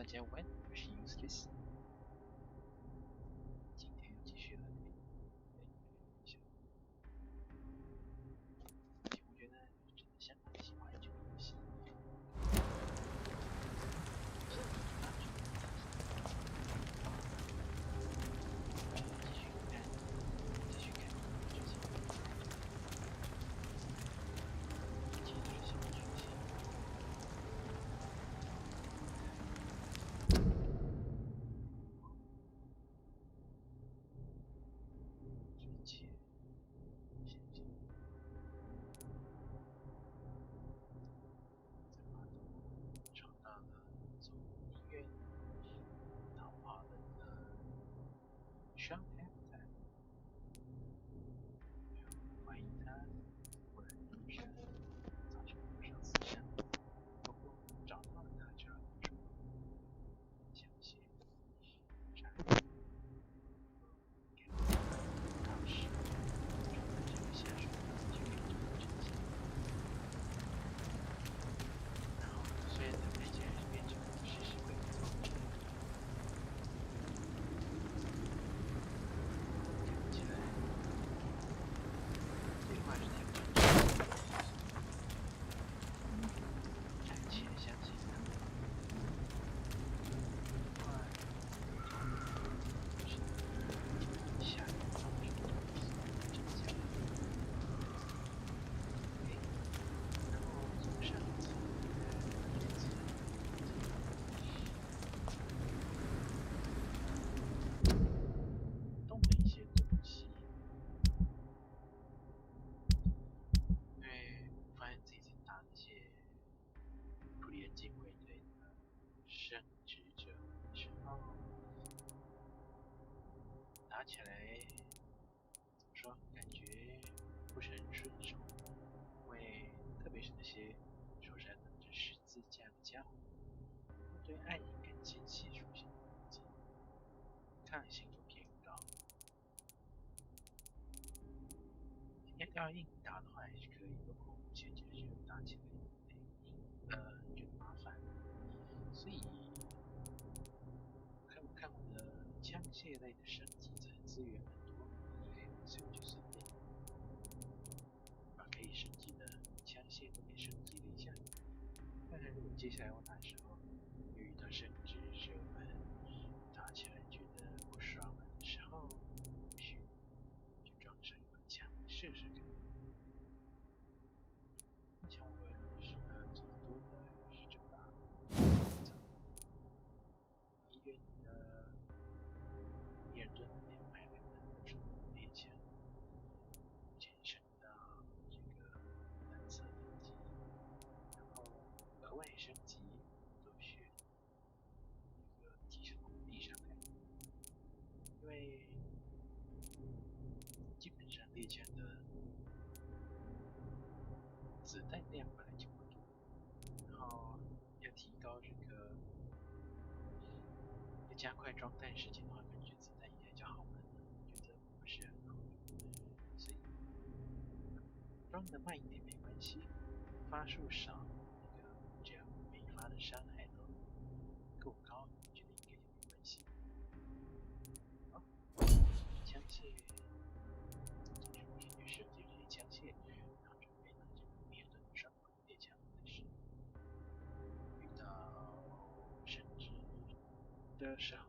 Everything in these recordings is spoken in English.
大家晚安，我是 Useless。今天又继续来一下，我觉得真的相当喜欢这个游戏。伤害在，怀疑他忽然出事，造成不少死伤。不过找到了他就要出枪械杀人，当时住在这个下水道就有这个真相。然后虽然他看起来是变成食尸鬼的作者。警卫队的圣职者时候，打起来怎么说？感觉不是很顺手，因为特别是那些手上拿着十字架的家伙，对暗影跟间隙属性的攻击抗性都偏高。要硬打的话还是可以，不过目前就是打起来就麻烦。所以看我的枪械类的升级资源很多，所以我就随便把可以升级的枪械都给升级了一下。看看如果接下来我哪时候又遇到升职者们打起来觉得不爽了的时候，或许就装上一把枪试试看。目前我最多的是这把医院的米尔顿200的手猎枪，目前升到这个蓝色等级，然后额外升级都选这个提升攻击伤害，因为基本上猎枪的子弹量本来就不多，然后要提高这个要加快装弹时间的话，感觉子弹也就好玩了，觉得不是很好用，所以装的慢一点没关系，发数少，只要每发的伤害都够高，我觉得应该就没关系。好，枪械，我先去升级这些枪械，然后准备拿这个米尔顿的双管猎枪开始。遇到升职的时候。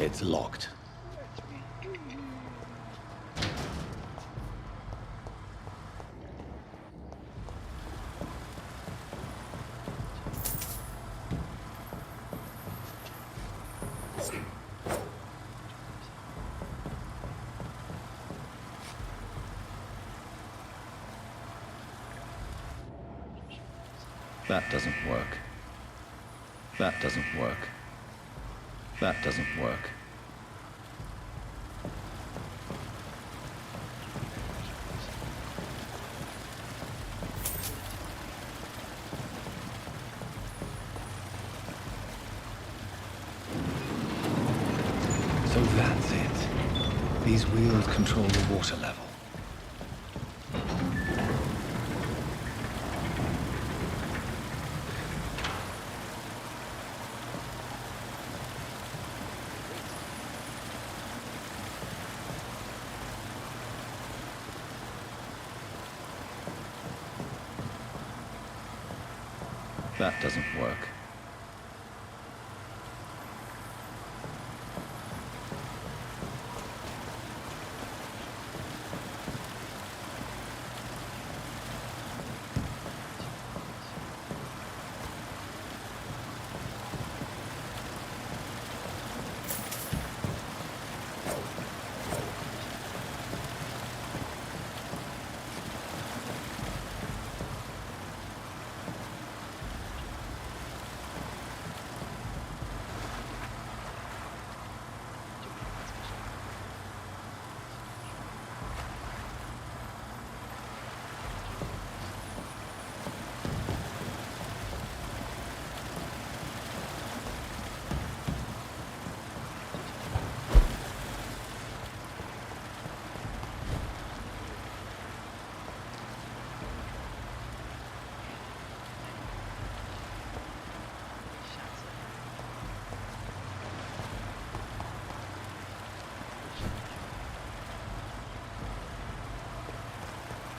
It's locked. That doesn't work. That doesn't work. That doesn't work. So that's it. These wheels control the water level. That doesn't work.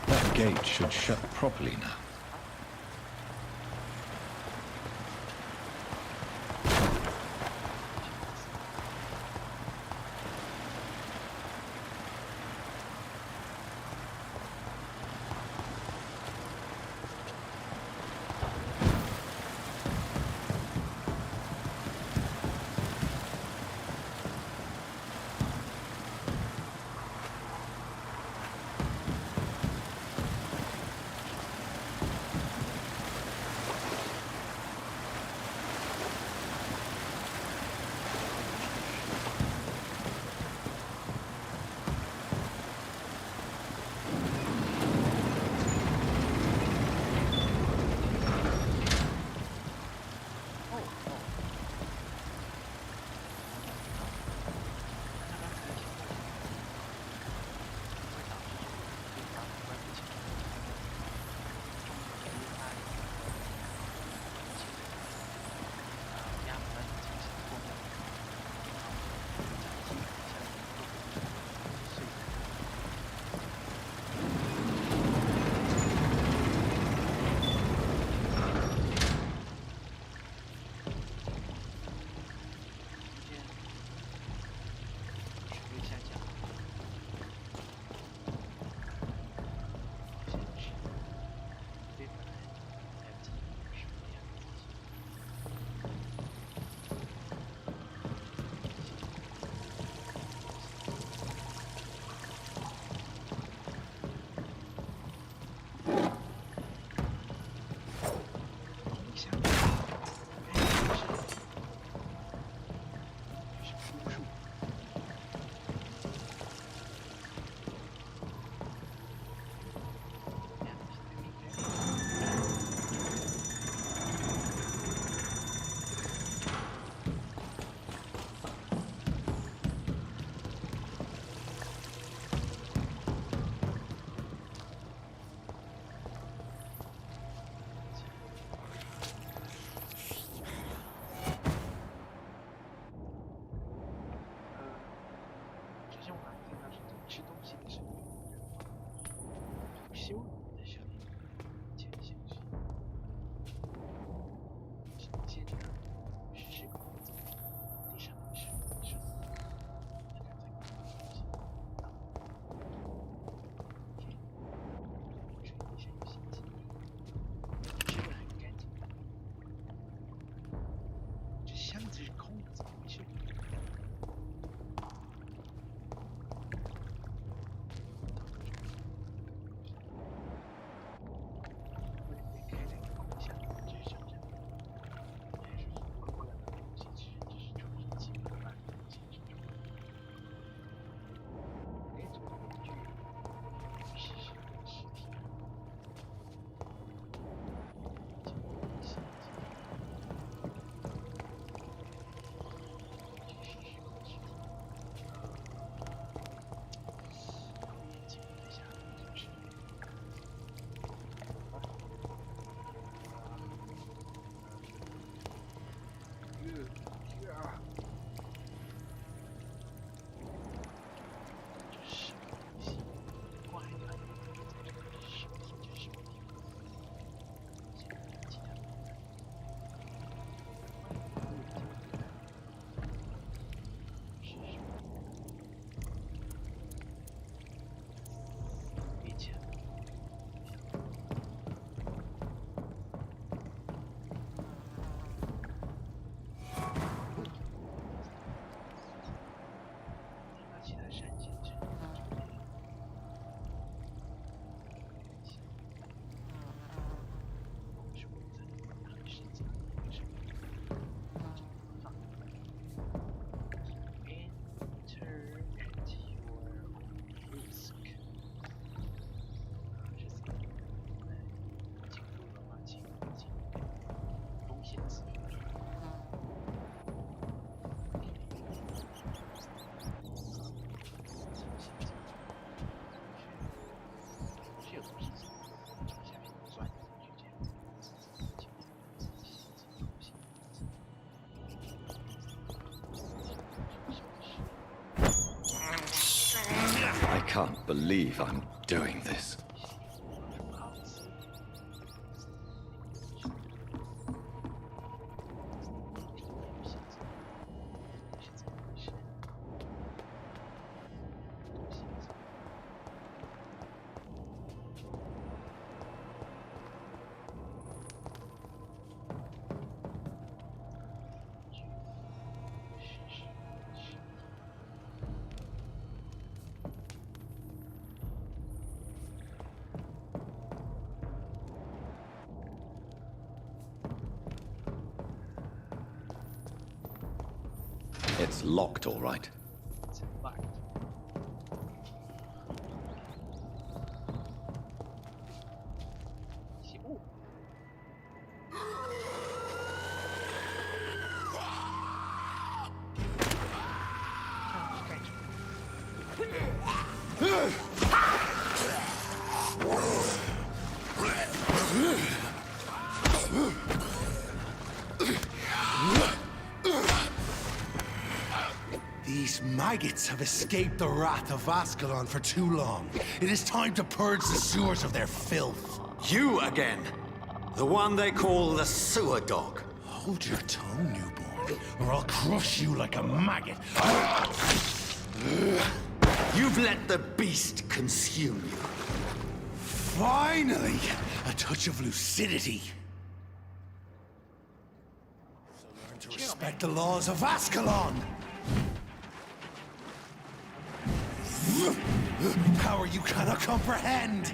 That gate should shut properly now.羞辱的声音前行时，先生实施工作，地上是什么？ can't believe I'm doing this. It's locked, all right. It's locked. Oh. These maggots have escaped the wrath of Ascalon for too long. It is time to purge the sewers of their filth. You again! The one they call the sewer dog. Hold your tongue, newborn, or I'll crush you like a maggot. You've let the beast consume you. Finally, a touch of lucidity. So learn to respect the laws of Ascalon. Power you cannot comprehend.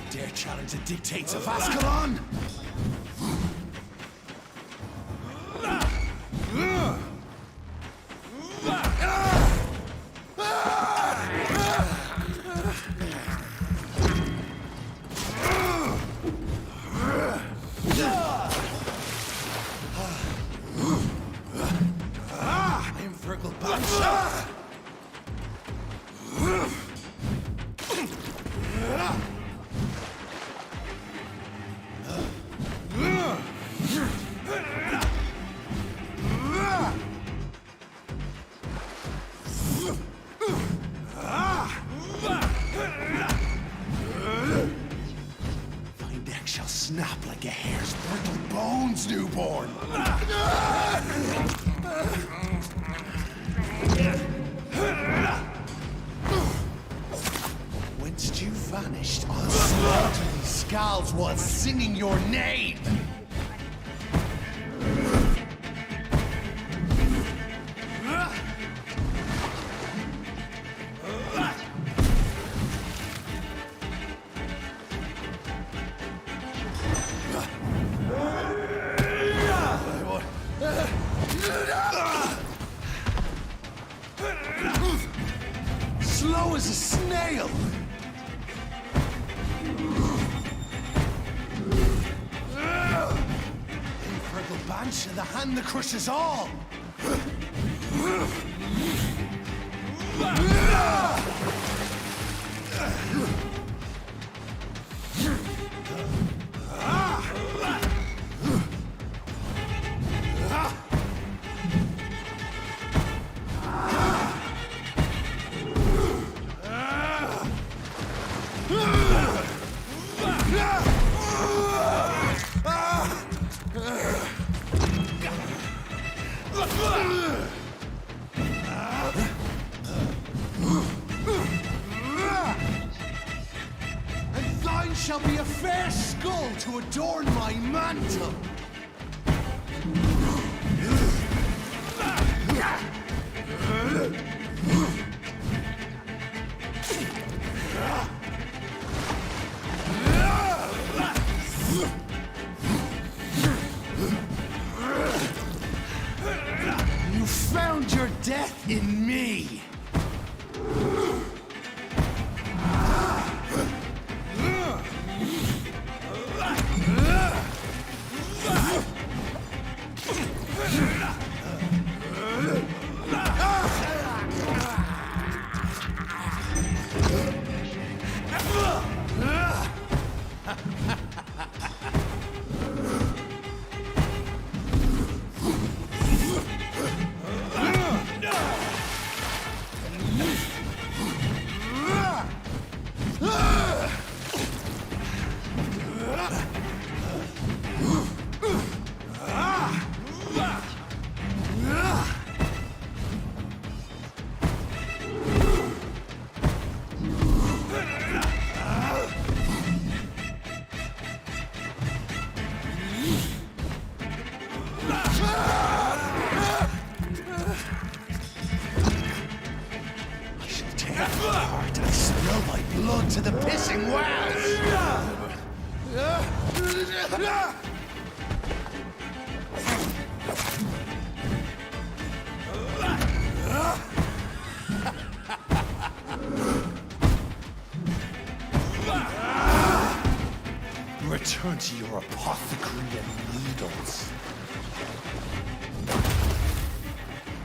Dare challenge the dictates of Ascalon? Snap like a hare's brittle bones, newborn! Whence you vanished, I'll slaughter these scalds while singing your name! Slow as a snail! Infernal Banshee, the hand that crushes all! And thine shall be a fair skull to adorn my mantle. You found your death in me. I smell my blood to the pissing wells! Return to your apothecary and needles.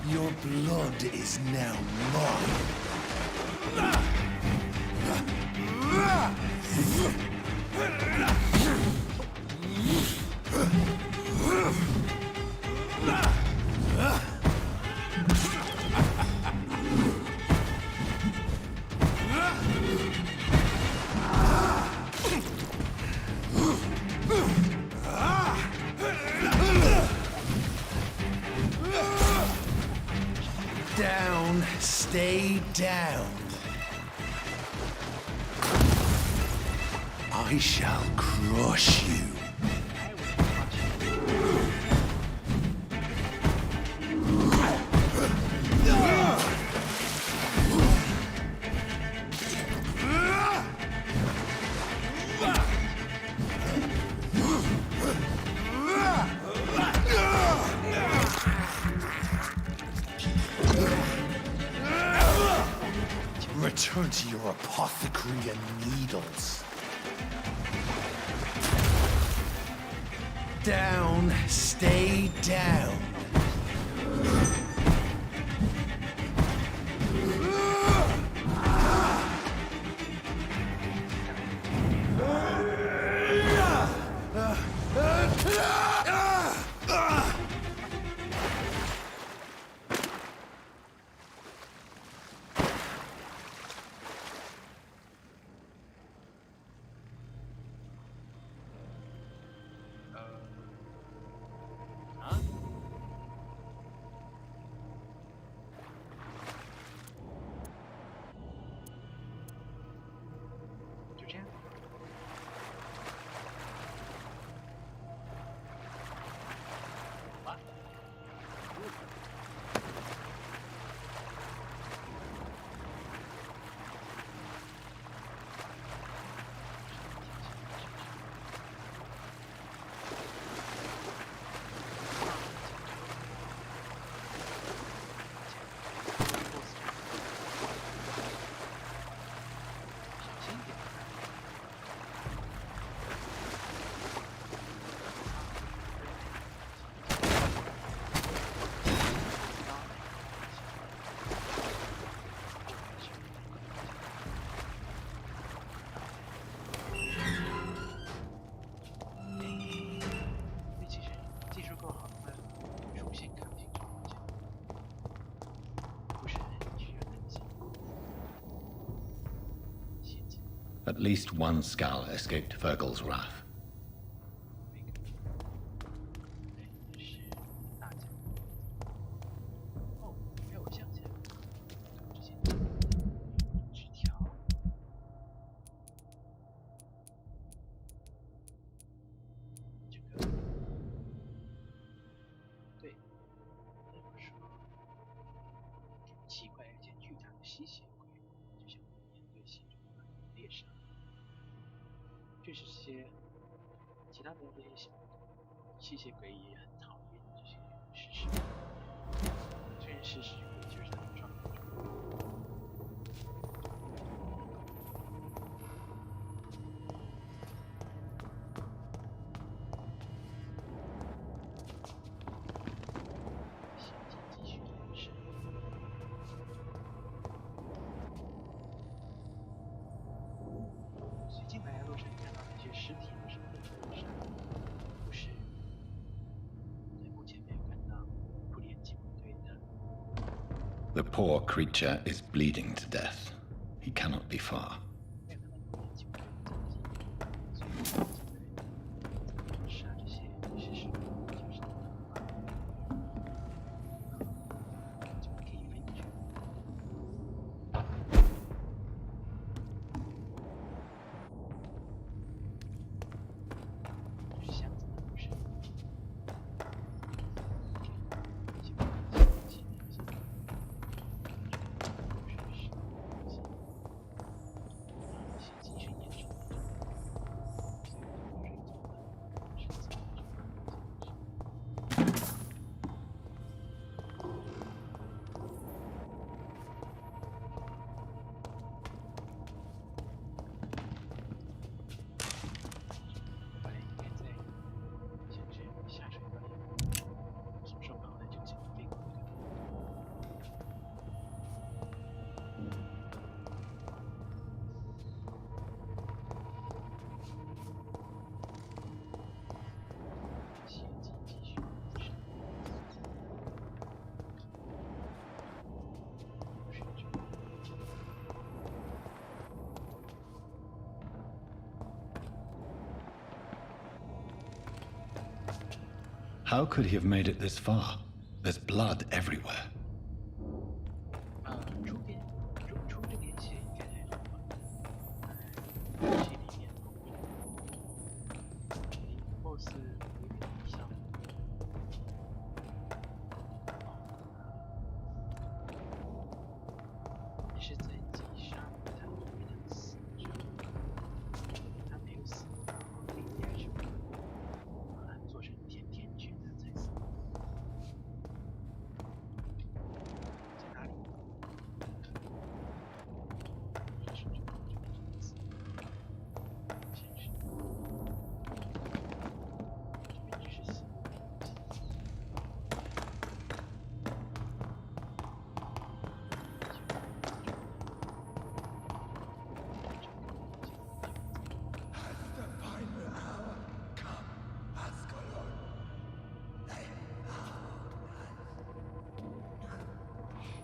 Your blood is now mine. Down, stay down. I shall crush you. Return to your apothecary and needles. Down, stay down. At least one skull escaped Virgil's wrath.就是这些其他的这些吸血鬼也很讨厌这些食尸鬼，虽然食尸鬼就是他们创造出来的。继续的是。所以进来的路上你看到那些尸体啊什么的，是不是？在目前没有看到普联警卫队的。The poor creature is bleeding to death. He cannot be far. 没有看到普联警卫队的踪迹，所以普联警卫杀这些食尸鬼就是他们的方法。就可以飞进去。就是箱子的故事。喜欢 How could he have made it this far? There's blood everywhere. 出这点血应该还好吧？游戏里面离 BOSS 有点像。是在击杀他没有死之后，他没有死，然后另一边是把他做成甜甜圈的才死。在哪里？这是这个死。先是这边只是死。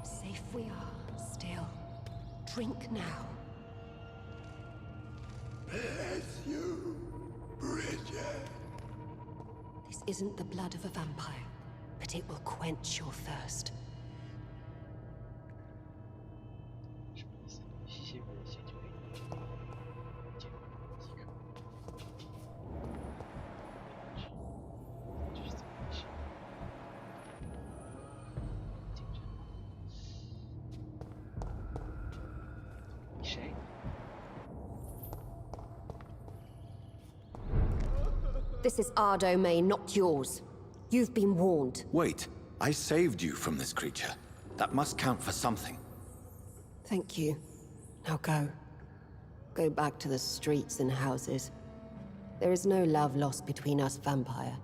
Safe we are, still. Drink now. Bless you, Bridget. This isn't the blood of a vampire, but it will quench your thirst. 什么意思？吸血鬼的血就可以解渴。这是怎么回事？竞争？你谁？ This is our domain, not yours. You've been warned. Wait, I saved you from this creature. That must count for something. Thank you. Now go. Go back to the streets and houses. There is no love lost between us, vampire.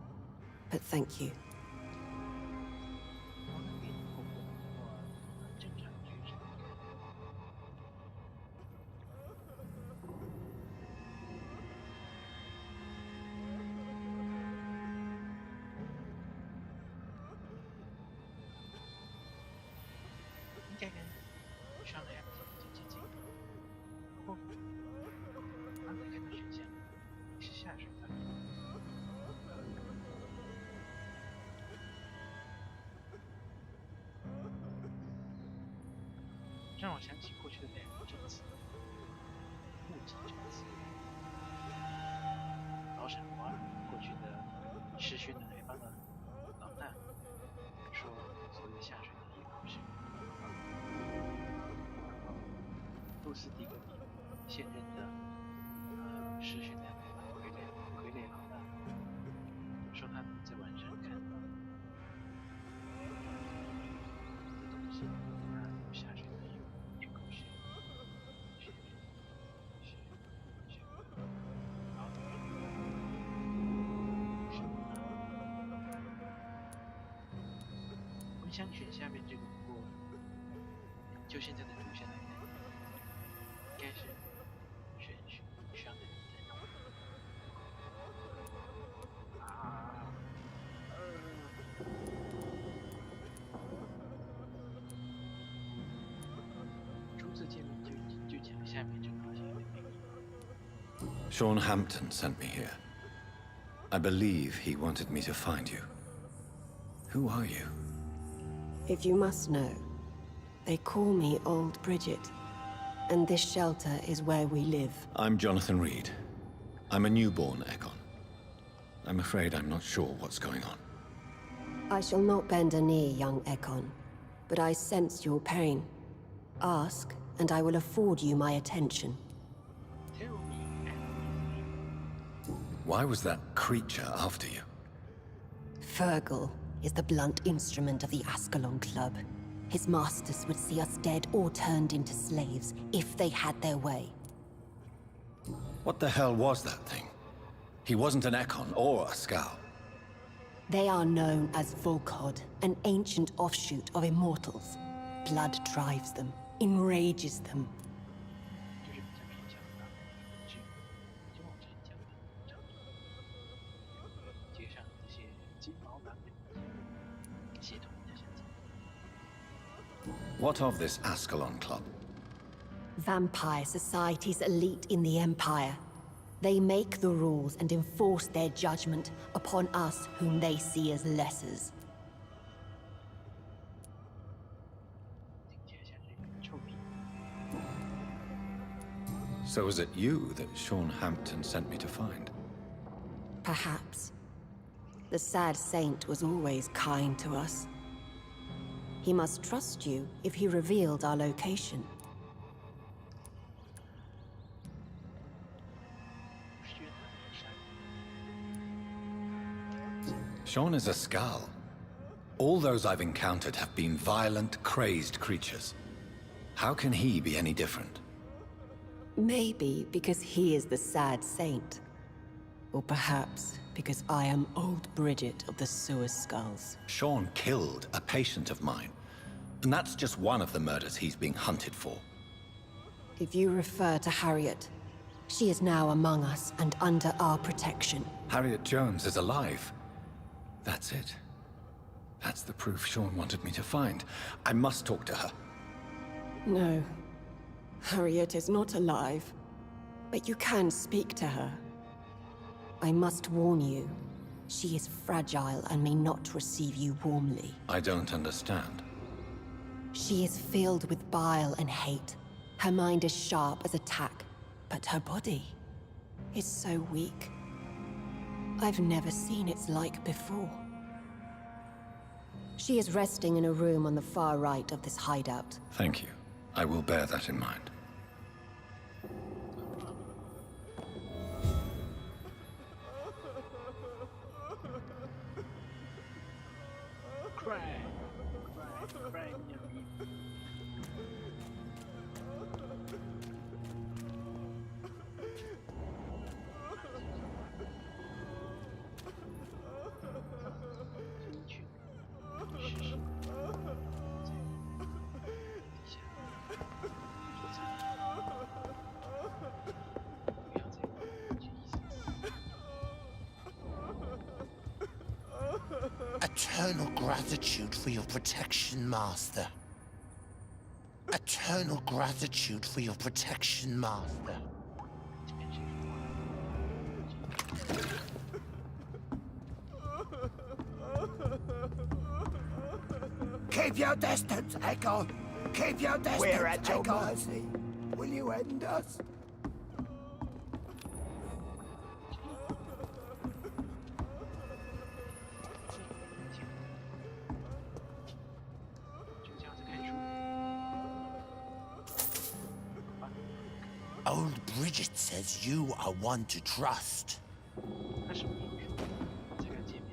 But thank you. 我能给你后果的话，正常剧情。应该跟上海比较接近。后面刚才看到选项是下水道。让我想起过去的两个政策：目击政策。老沈华过去的失讯的那帮的老大说，所谓的下水道也不是。露丝迪格比现任的失讯的那帮傀儡老大说，他们在晚上看到的东西，有下水道有狗血，然后我想选下面这个，不过就现在的主线来看，应该是选伤的人才能初次见面就讲下面这个好像有点没意义。 Sean Hampton sent me here. I believe he wanted me to find you. Who are you? If you must know, they call me Old Bridget. And this shelter is where we live. I'm Jonathan Reed. I'm a newborn Ekon. I'm afraid I'm not sure what's going on. I shall not bend a knee, young Ekon. But I sense your pain. Ask, and I will afford you my attention. Tell me. Why was that creature after you? Fergal is the blunt instrument of the Ascalon Club. His masters would see us dead or turned into slaves if they had their way. What the hell was that thing? He wasn't an Ekon or a Scout. They are known as Volkod, an ancient offshoot of immortals. Blood drives them, enrages them. 就是比较偏向他们的本质，就我之前讲的场景，街上这些金毛狼人系统比较相近。 What of this Ascalon Club? Vampire society's elite in the Empire. They make the rules and enforce their judgment upon us whom they see as lessers. 听起来像是一个臭屁。 So was it you that Sean Hampton sent me to find? Perhaps. The sad saint was always kind to us. He must trust you if he revealed our location. 不是觉得他很善良。 Sean is a Skal. All those I've encountered have been violent, crazed creatures. How can he be any different? Maybe because he is the sad saint. Or perhaps because I am old Bridget of the Sewer Skulls. Sean killed a patient of mine. And that's just one of the murders he's being hunted for. If you refer to Harriet, she is now among us and under our protection. Harriet Jones is alive. That's it. That's the proof Sean wanted me to find. I must talk to her. No. Harriet is not alive. But you can speak to her. I must warn you. She is fragile and may not receive you warmly. I don't understand. She is filled with bile and hate. Her mind is sharp as a tack, but her body is so weak. I've never seen its like before. She is resting in a room on the far right of this hideout. Thank you. I will bear that in mind. Cry, cry, yummy. 进去，试试。底下，左侧，不要再过去意思。 Eternal gratitude for your protection, Master. Eternal gratitude for your protection, Master. 这边是什么？ Keep your distance, Echo. Keep your distance, We're at your mercy. Will you end us? 就这样子看书。 Old Bridget says you are one to trust. 他什么时候说才敢见面？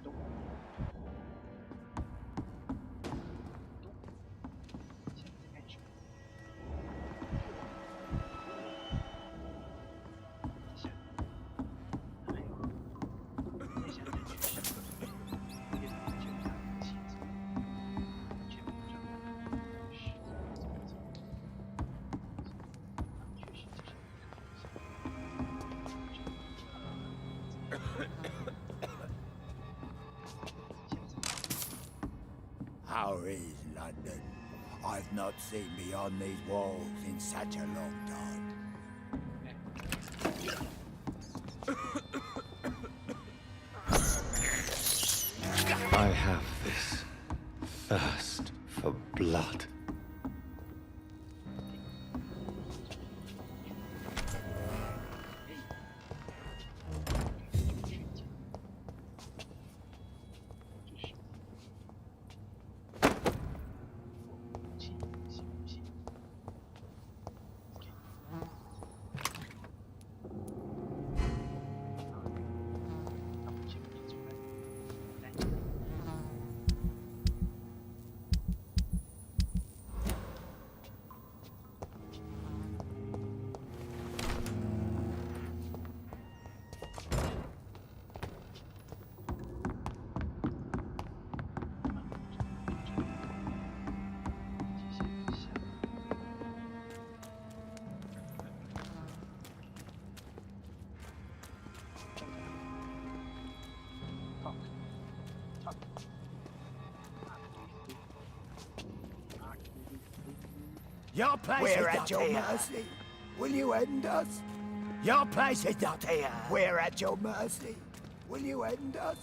咚咚，现在在干什么？底下，还有，再想想去什么？别的就他的妻子，全部照亮，是怎么走？ 确实就是How is London? I've not seen beyond these walls in such a long time. I have this thirst for blood. Your place We're is at not your here. mercy. Will you end us? Your place is not here. We're at your mercy. Will you end us?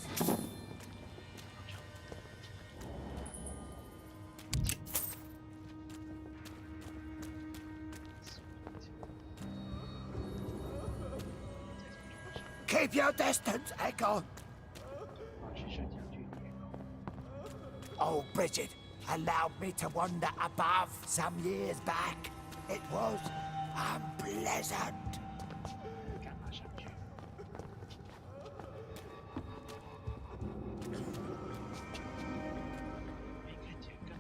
Keep your distance, Echo. 保持社交距离。 Oh, Bridget allowed me to wander above some years back. It was unpleasant. 干嘛上去？没看见更。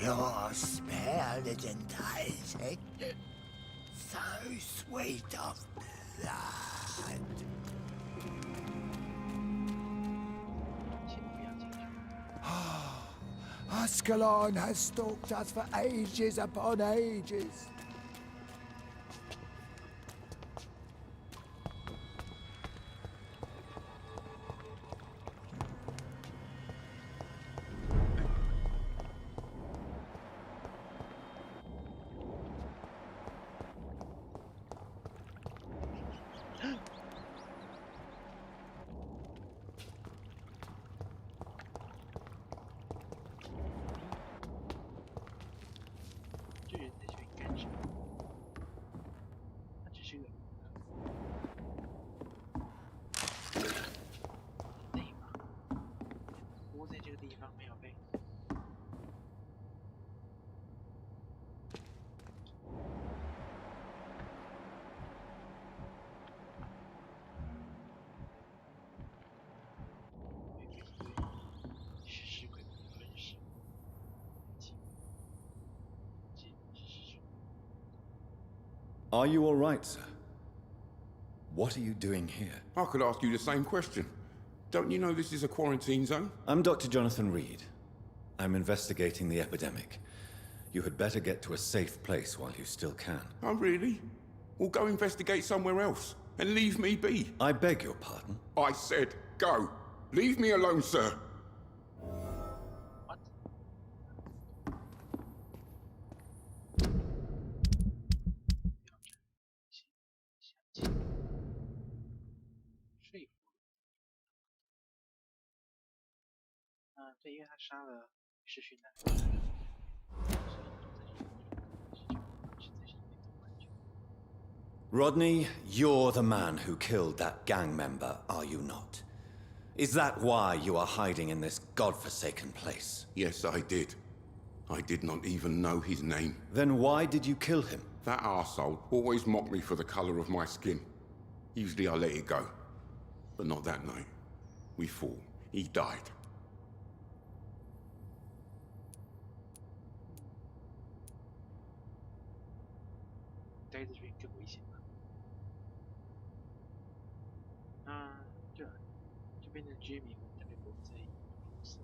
Your smell is enticing. So sweet of blood. 先不要进去。 Ascalon has stalked us for ages upon ages. Huh? 这人在这里干什么？他只是个累吗？窝在这个地方没有被。 Are you all right, sir? What are you doing here? I could ask you the same question. Don't you know this is a quarantine zone? I'm Dr. Jonathan Reed. I'm investigating the epidemic. You had better get to a safe place while you still can. Oh, really? Well, go investigate somewhere else and leave me be. I beg your pardon? I said go. Leave me alone, sir. What? 说服。对，因为他杀了失去男人，所以实在是没走完全。 Rodney, you're the man who killed that gang member, are you not? Is that why you are hiding in this godforsaken place? Yes, I did. I did not even know his name. Then why did you kill him? That arsehole always mocked me for the color of my skin. Usually I let it go. But not that night. We fought. He died. 待在这边更危险吧？这边的居民大概不会在意肤色，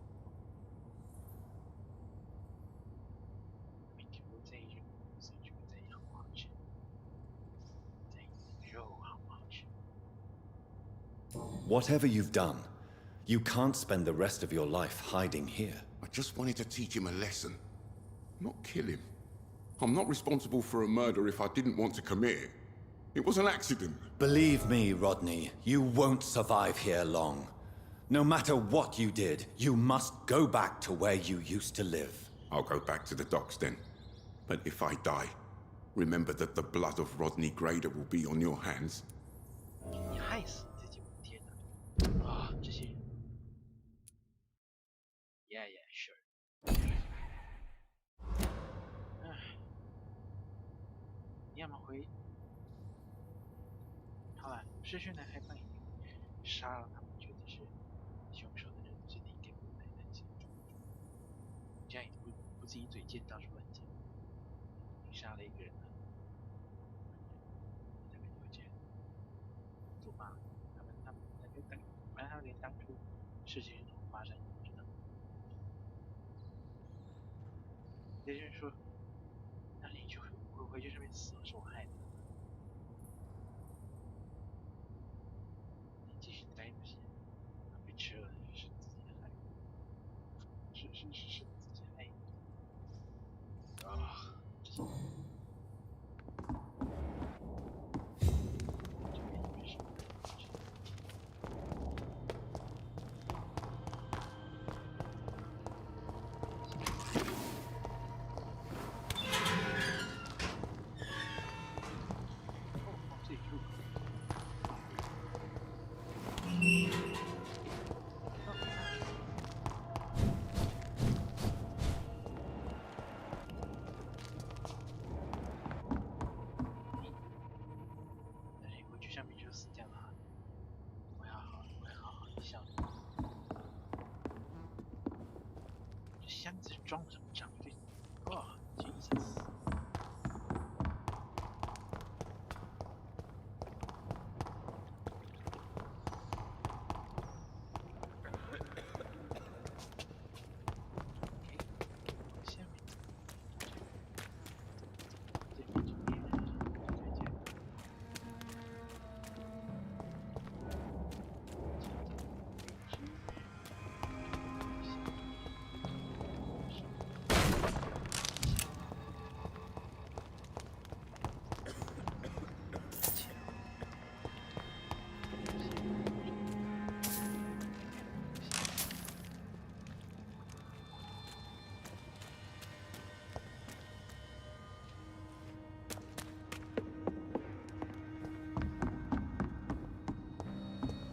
并且不会在意人的肤色，只会在意好不好吃，在意肉好不好吃。 Whatever you've done, you can't spend the rest of your life hiding here. I just wanted to teach him a lesson. Not kill him. I'm not responsible for a murder if I didn't want to commit it. It was an accident. Believe me, Rodney, you won't survive here long. No matter what you did, you must go back to where you used to live. I'll go back to the docks then. But if I die, remember that the blood of Rodney Grader will be on your hands. 你害死你自己！我的天哪！啊，这些人。Yeah, yeah, sure. 你要么回。好了，失去男孩帮你杀了他们，觉得是凶手的人，是你应该不太担心。这样也不自己嘴贱到处乱讲。你杀了一个人呢，大概就会这样。走吧，他们反正他们连当初事情是怎么发生都不知道。也就是说，那你就会回去上面死了，是我害的。箱子装了什么长这哦，Jesus。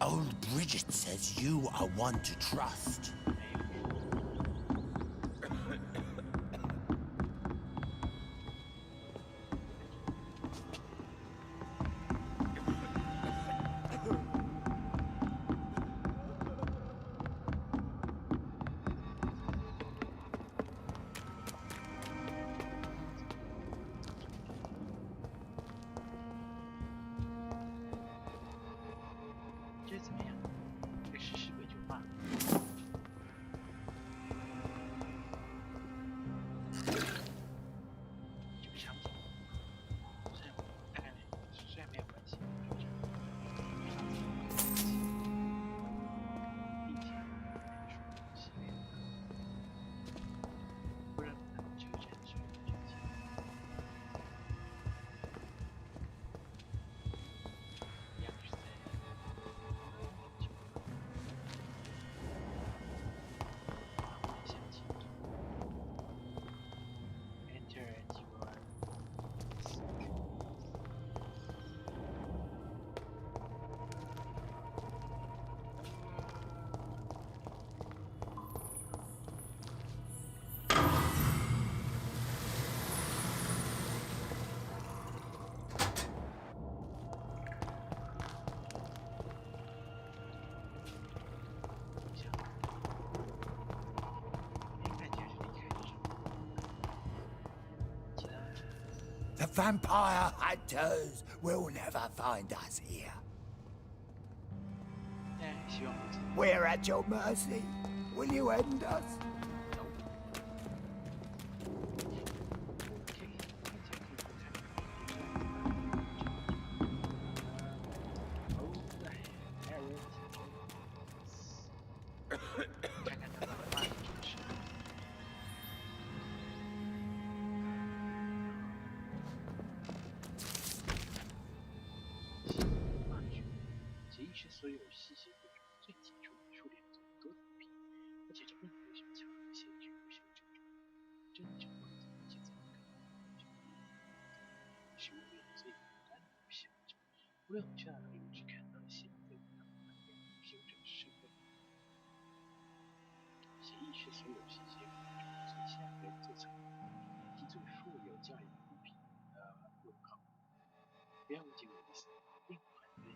Old Bridget says you are one to trust.这怎么样？这食尸鬼就骂。这个场景，虽然没有关系，不然我们这个战士剧情。The vampire hunters will never find us here. We're at your mercy. Will you end us?所有吸血鬼中最杰出、数量最多的一批，而且这并不是什么巧合写剧不是这种真正放纵节奏感，是我们最孤单的不祥者。无论我们去到哪里，我只看到血对他们反映修整社会。血液是所有吸血鬼中最下边、最聪明以及最富有教养物品的问号。不要误解我的意思，并不反对。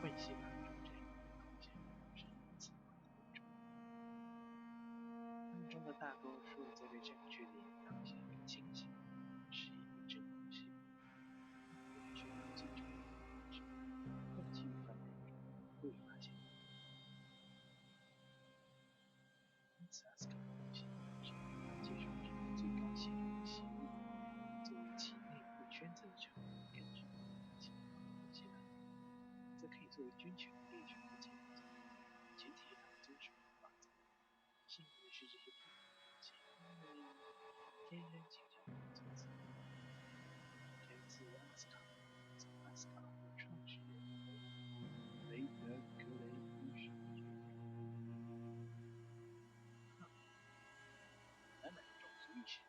混血儿中这样的空间是如此快的物种，他们中的大多数在被正确的引导下更清醒，是一个正统系统。我们学到最重要的是，混迹于繁荣中会发现。因此，阿斯卡的东西是接受这个最高系统的协议，作为其内部圈子的成员，根据其阶段。则可以作为军权猎人的节奏，前提是他们遵守法则。幸运的是，这些特别的东西因为天生倾向于做自己。这次阿斯卡的创始人雷德格雷医师决定，满满的种族意识。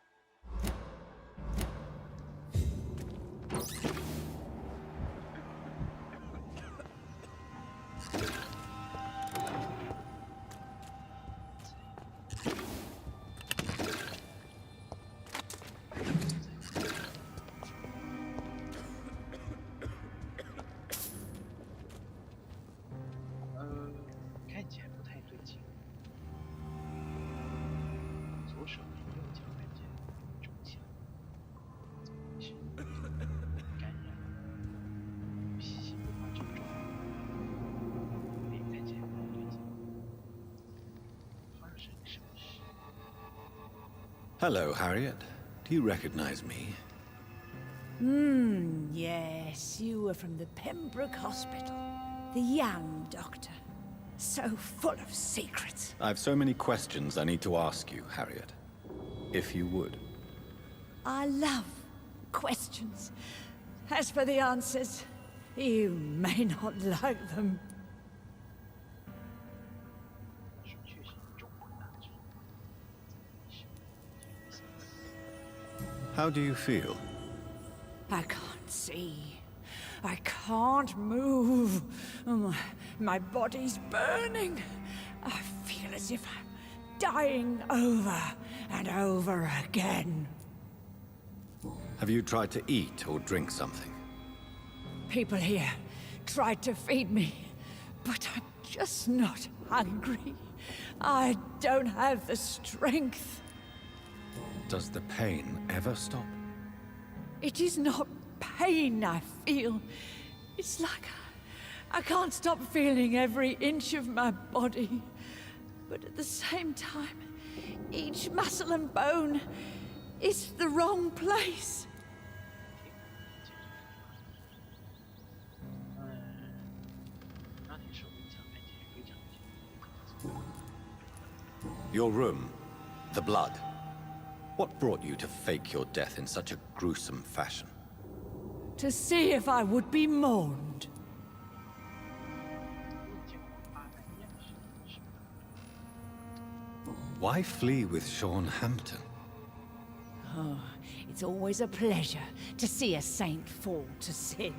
Hello, Harriet. Do you recognize me? Yes, you were from the Pembroke Hospital. The young doctor. So full of secrets. I've so many questions I need to ask you, Harriet. If you would. I love questions. As for the answers, you may not like them. 说确实中国大致。 How do you feel? I can't see. I can't move. My body's burning. I feel as if I'm dying over and over again. Have you tried to eat or drink something? People here tried to feed me, but I'm just not hungry. I don't have the strength. Does the pain ever stop? It is not pain I feel. It's like I can't stop feeling every inch of my body. But at the same time, each muscle and bone is the wrong place. 那你手非常安静，非常清楚。 Your room, the blood. What brought you to fake your death in such a gruesome fashion? To see if I would be mourned. 你见过阿甘一样的事是吧？ Why flee with Sean Hampton? Oh, it's always a pleasure to see a saint fall to sin.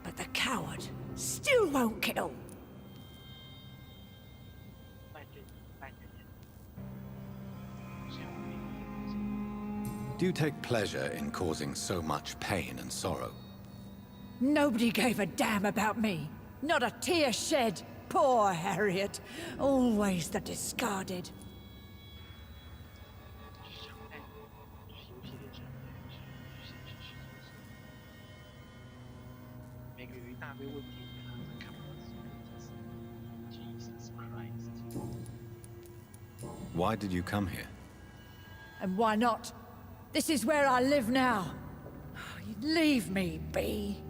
But the coward still won't kill. 半人半人人。这样没有 Do you take pleasure in causing so much pain and sorrow? Nobody gave a damn about me. Not a tear shed. Poor Harriet. Always the discarded. 是常态，是游戏里常态，是现实世界中。每个有一大堆问题，然后再看不到自己的问题。Jesus Christ！ Why did you come here? And why not? This is where I live now. Leave me be.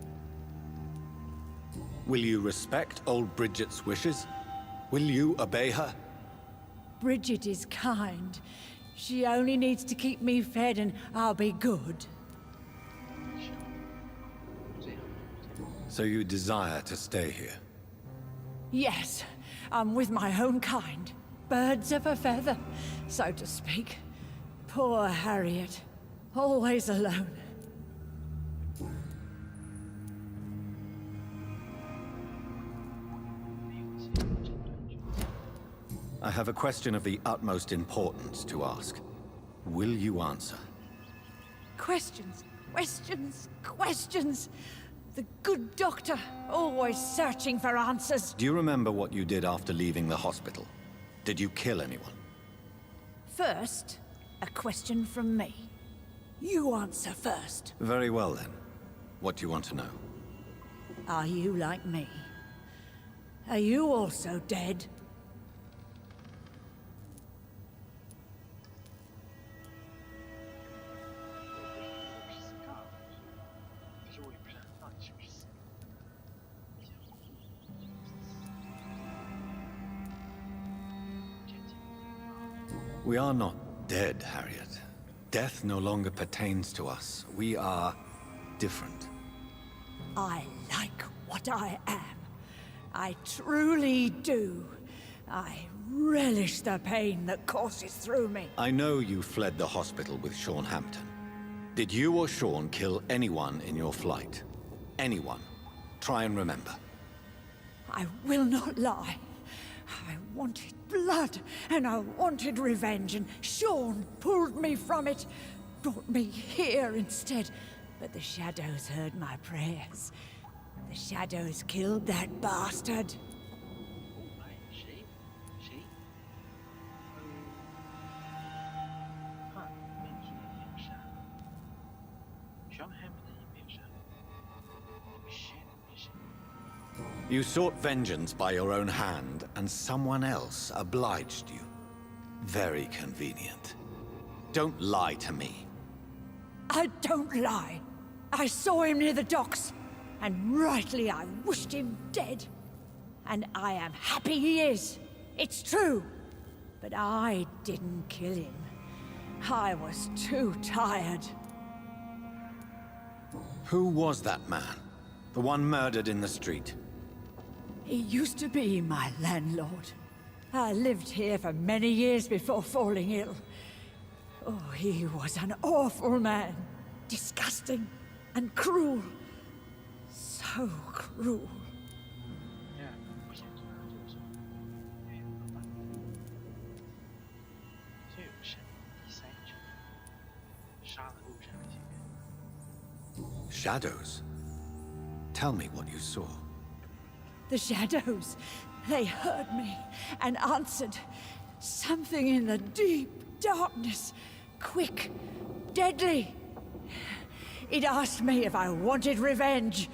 Will you respect old Bridget's wishes? Will you obey her? Bridget is kind. She only needs to keep me fed and I'll be good. So you desire to stay here? Yes, I'm with my own kind. Birds of a feather, so to speak. Poor Harriet. Always alone. I have a question of the utmost importance to ask. Will you answer? Questions, questions, questions. The good doctor, always searching for answers. Do you remember what you did after leaving the hospital? Did you kill anyone? First, a question from me. You answer first. Very well then. What do you want to know? Are you like me? Are you also dead? We are not dead, Harriet. Death no longer pertains to us. We are different. I like what I am. I truly do. I relish the pain that courses through me. I know you fled the hospital with Sean Hampton. Did you or Sean kill anyone in your flight? Anyone? Try and remember. I will not lie. I wanted blood, and I wanted revenge, and Sean pulled me from it, brought me here instead. But the shadows heard my prayers. The shadows killed that bastard. 谁？谁？哈，本体也没有杀，Sean Hampton也没有杀，Shit，没事。 You sought vengeance by your own hand, and someone else obliged you. Very convenient. Don't lie to me. I don't lie. I saw him near the docks, and rightly I wished him dead. And I am happy he is. It's true. But I didn't kill him. I was too tired. Who was that man? The one murdered in the street? He used to be my landlord. I lived here for many years before falling ill. Oh, he was an awful man. Disgusting and cruel. So cruel. 第二个不想做的就是没有办法。最有神第三者，杀了路上那些人。 Shadows? Tell me what you saw. The shadows, they heard me and answered. Something in the deep darkness. Quick, deadly. It asked me if I wanted revenge.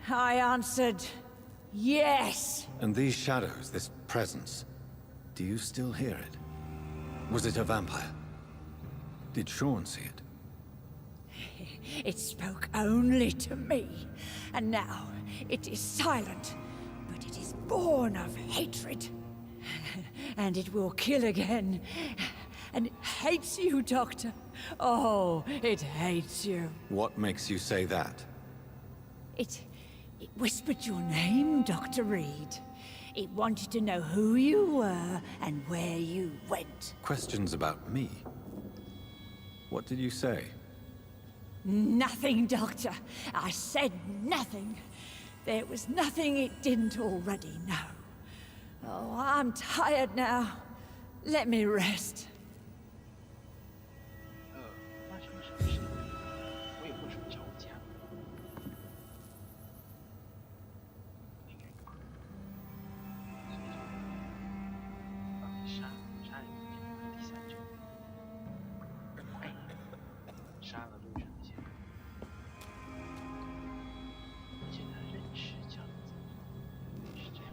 I answered, yes. And these shadows, this presence, do you still hear it? Was it a vampire? Did Sean see it? It spoke only to me, and now it is silent, but it is born of hatred. And it will kill again. And it hates you, Doctor. Oh, it hates you. What makes you say that? It whispered your name, Dr. Reed. It wanted to know who you were and where you went. Questions about me? What did you say? Nothing, Doctor. I said nothing. There was nothing it didn't already know. Oh, I'm tired now. Let me rest. 发生什么事？我也不准找我家。应该可以。所以就把杀人这个第三者，杀了路上那些人，而且他认识这样子，是这样。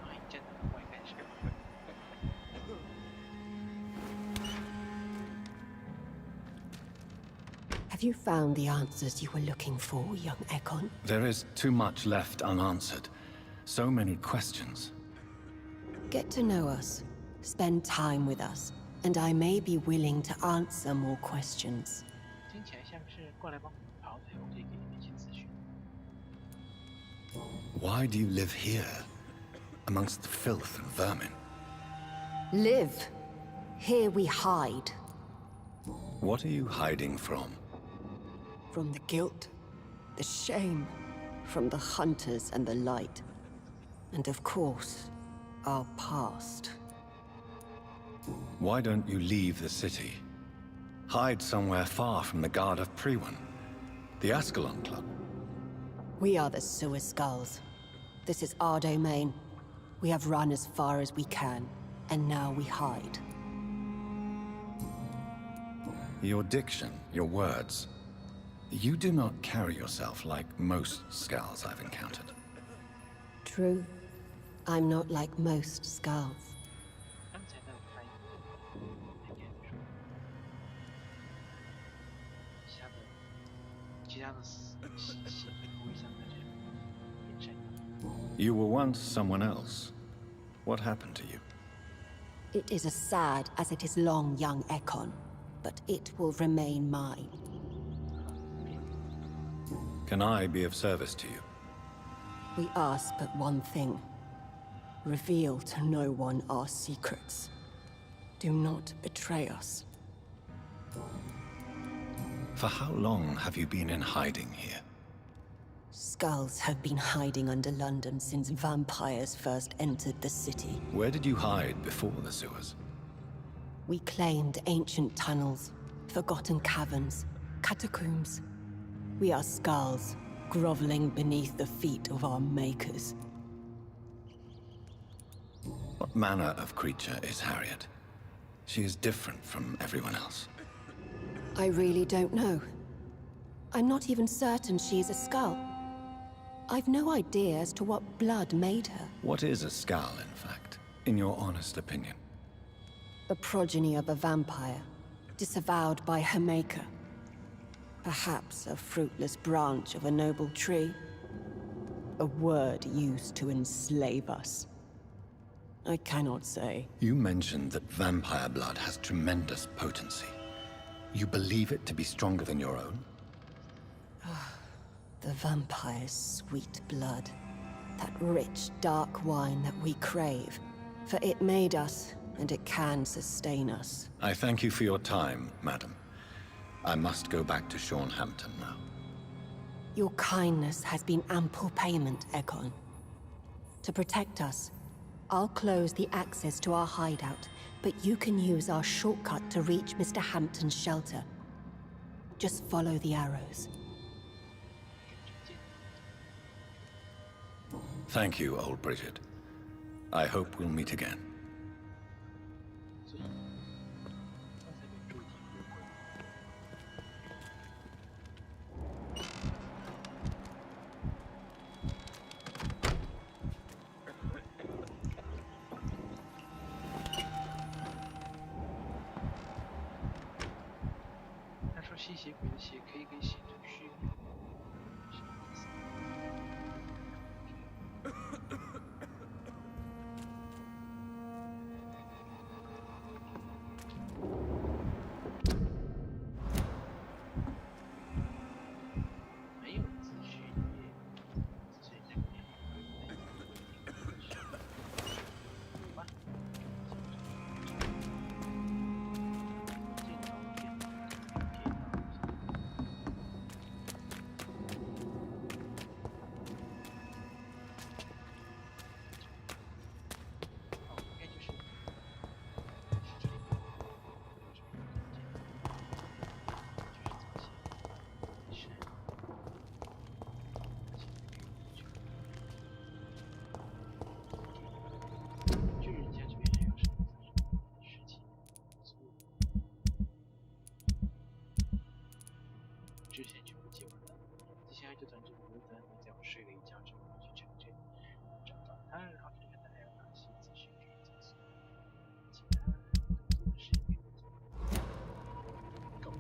哎，真的，我应该是。 Have you found the answers you were looking for, young Ekon? There is too much left unanswered. So many questions. Get to know us, spend time with us, and I may be willing to answer more questions. 听起来像是过来帮我们跑腿，我可以给你们一些资讯。 Why do you live here, amongst the filth and vermin? Live. Here we hide. What are you hiding from? From the guilt, the shame, from the hunters and the light. And of course, our past. Why don't you leave the city? Hide somewhere far from the Guard of Priwen, the Ascalon Club. We are the Sewer Skulls. This is our domain. We have run as far as we can, and now we hide. Your diction, your words. You do not carry yourself like most Skulls I've encountered. True. I'm not like most Skulls. 刚才那个翻译，应该说，其他的戏会像在这延伸。 You were once someone else. What happened to you? It is as sad as it is long, young Ekon, but it will remain mine. Can I be of service to you? We ask but one thing. Reveal to no one our secrets. Do not betray us. For how long have you been in hiding here? Skulls have been hiding under London since vampires first entered the city. Where did you hide before the sewers? We claimed ancient tunnels, forgotten caverns, catacombs. We are skulls, groveling beneath the feet of our makers. What manner of creature is Harriet? She is different from everyone else. I really don't know. I'm not even certain she is a skull. I've no idea as to what blood made her. What is a skull, in fact, in your honest opinion? The progeny of a vampire, disavowed by her maker. Perhaps a fruitless branch of a noble tree. A word used to enslave us. I cannot say. You mentioned that vampire blood has tremendous potency. You believe it to be stronger than your own? The vampire's sweet blood. That rich, dark wine that we crave. For it made us, and it can sustain us. I thank you for your time, madam. I must go back to Hampton now. Your kindness has been ample payment, Ekon. To protect us, I'll close the access to our hideout, but you can use our shortcut to reach Mr. Hampton's shelter. Just follow the arrows. Thank you, old Bridget. I hope we'll meet again. 所以刚才被注意误会。他说吸血鬼的血可以给写成虚名，什么意思？没有资讯也，资讯这个地方好吧。之前全部记完了，接下来这段这个歌单，你在我睡了一觉之后去城镇找到它，然后看看它还有哪些资讯可以检索，其他动作的事情可以做。够。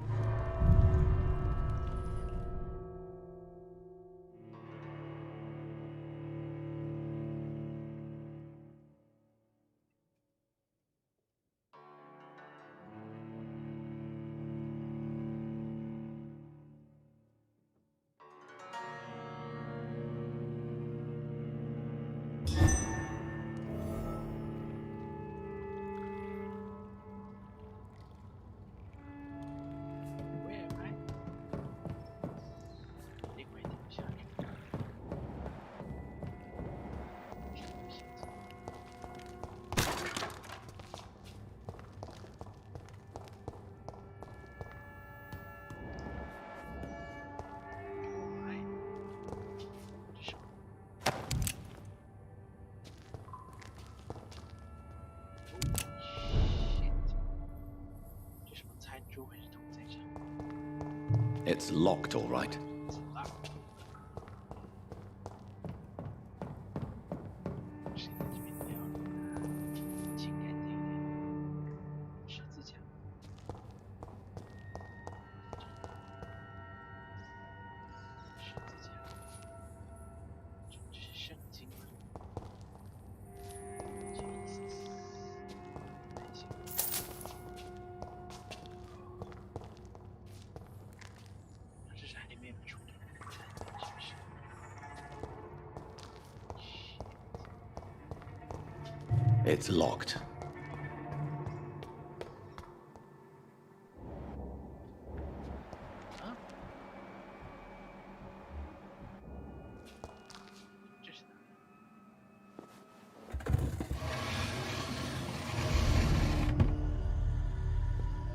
It's locked, all right. It's locked.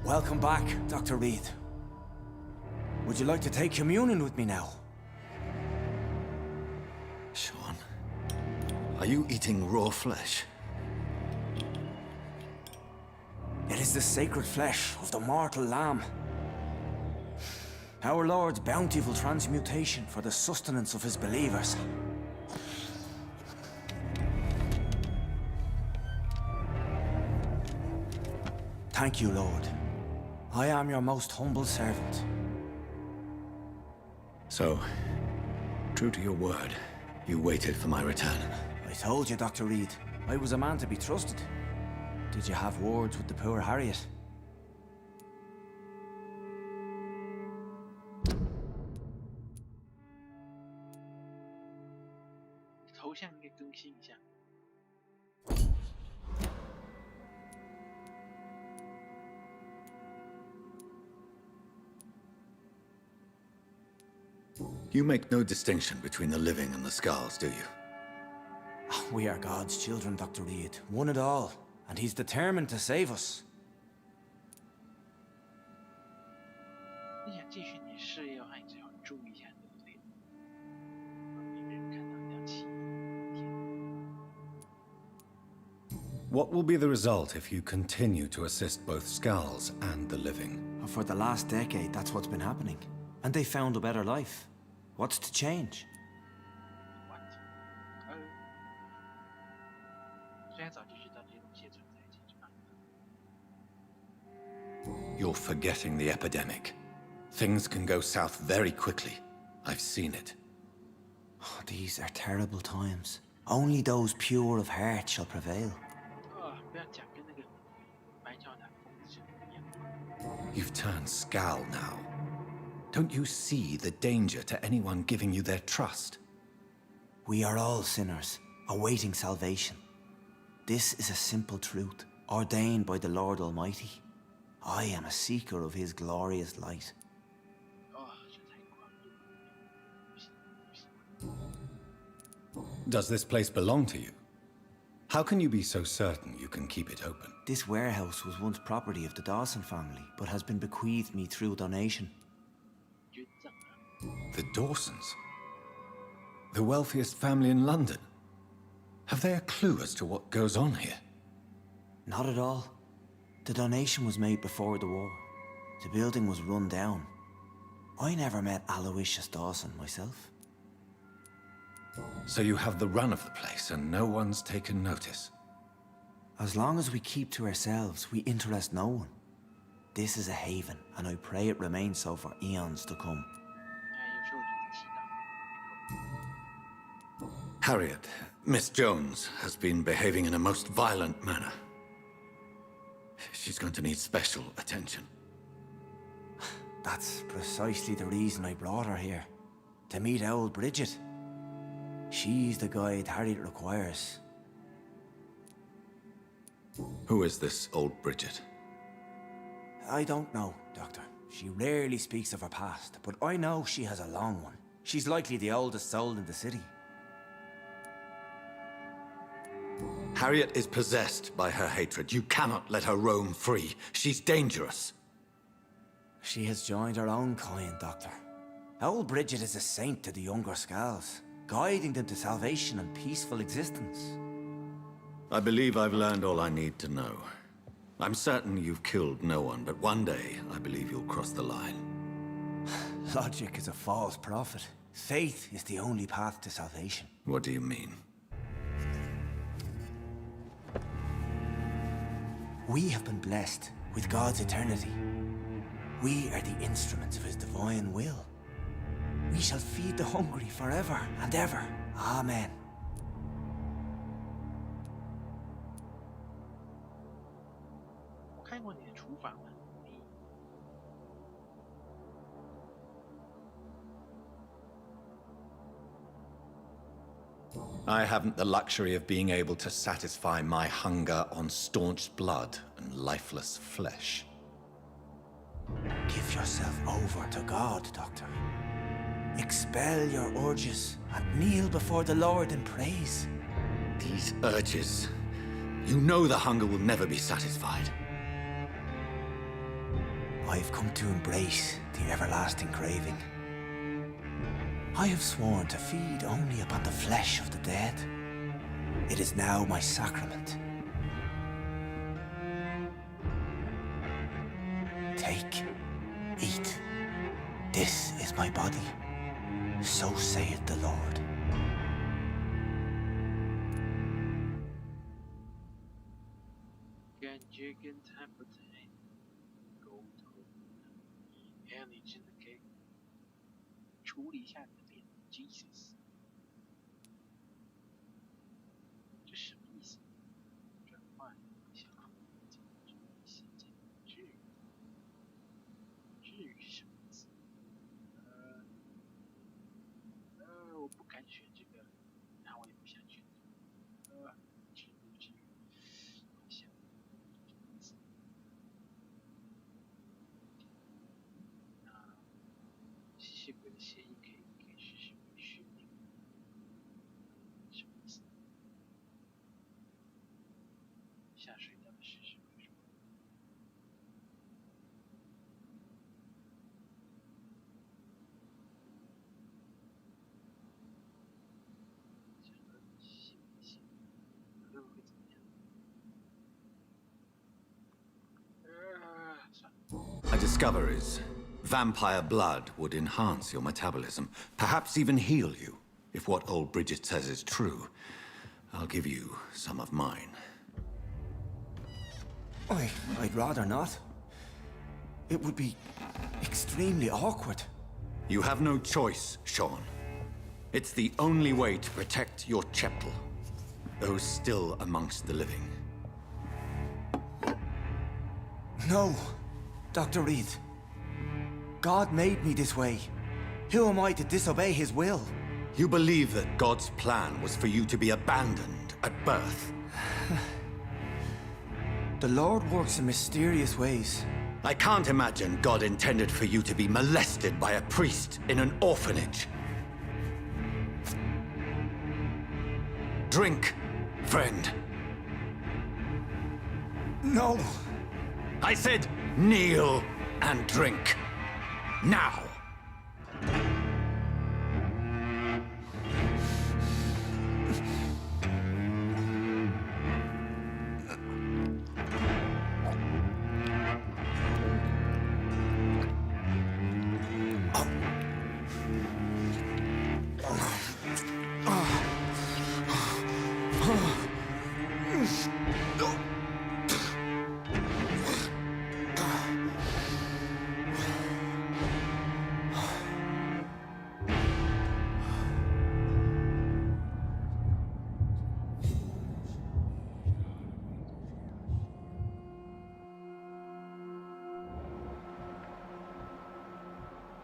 Welcome back, Dr. Reed. Would you like to take communion with me now? Sean, are you eating raw flesh? It is the sacred flesh of the mortal lamb. Our Lord's bountiful transmutation for the sustenance of his believers. Thank you, Lord. I am your most humble servant. So, true to your word, you waited for my return. I told you, Dr. Reed, I was a man to be trusted. Did you have words with the poor Harriet?头像应该更新一下。You make no distinction between the living and the skulls, do you? We are God's children, Dr. Reed. One and all. And he's determined to save us. 你想继续你事业的话，你只要注意一下，对不对？每个人看到都要起一天。What will be the result if you continue to assist both skulls and the living? For the last decade, that's what's been happening. And they found a better life. What's to change? What? 虽然早就知道这些东西存在，其实You're forgetting the epidemic. Things can go south very quickly. I've seen it. Oh, these are terrible times. Only those pure of heart shall prevail. 不要讲跟那个白教堂疯子一样。You've turned Skal now. Don't you see the danger to anyone giving you their trust? We are all sinners, awaiting salvation. This is a simple truth, ordained by the Lord Almighty. I am a seeker of His glorious light. Does this place belong to you? How can you be so certain you can keep it open? This warehouse was once property of the Dawson family, but has been bequeathed me through donation. The Dawsons? The wealthiest family in London? Have they a clue as to what goes on here? Not at all. The donation was made before the war. The building was run down. I never met Aloysius Dawson myself. So you have the run of the place and no one's taken notice? As long as we keep to ourselves, we interest no one. This is a haven, and I pray it remains so for eons to come. Harriet, Miss Jones, has been behaving in a most violent manner. She's going to need special attention. That's precisely the reason I brought her here. To meet old Bridget. She's the guide Harriet requires. Who is this old Bridget? I don't know, Doctor. She rarely speaks of her past, but I know she has a long one. She's likely the oldest soul in the city. Harriet is possessed by her hatred. You cannot let her roam free. She's dangerous. She has joined her own kind, Doctor. Old Bridget is a saint to the younger Skals, guiding them to salvation and peaceful existence. I believe I've learned all I need to know. I'm certain you've killed no one, but one day I believe you'll cross the line. Logic is a false prophet. Faith is the only path to salvation. What do you mean? We have been blessed with God's eternity. We are the instruments of His divine will. We shall feed the hungry forever and ever. Amen. I haven't the luxury of being able to satisfy my hunger on staunched blood and lifeless flesh. Give yourself over to God, Doctor. Expel your urges and kneel before the Lord in praise. These urges... You know the hunger will never be satisfied. I've come to embrace the everlasting craving. I have sworn to feed only upon the flesh of the dead. It is now my sacrament. Take, eat. This is my body. So saith the Lord. 还有你真的可以处理一下你的脸 ，Jesus， 这什么意思？转换想要怎么治愈是什么意思？我不敢选这个，然后我也不想选这个，治愈，我想什么意思？那吸血鬼的协议可以试试虚拟，什么意思？下水道的事实会说。My discover is vampire blood would enhance your metabolism, perhaps even heal you. If what old Bridget says is true, I'll give you some of mine. I'd rather not. It would be extremely awkward. You have no choice, Sean. It's the only way to protect your cheptel, those still amongst the living. No, Dr. Reed. God made me this way. Who am I to disobey his will? You believe that God's plan was for you to be abandoned at birth. The Lord works in mysterious ways. I can't imagine God intended for you to be molested by a priest in an orphanage. Drink, friend. No. I said kneel and drink. Now.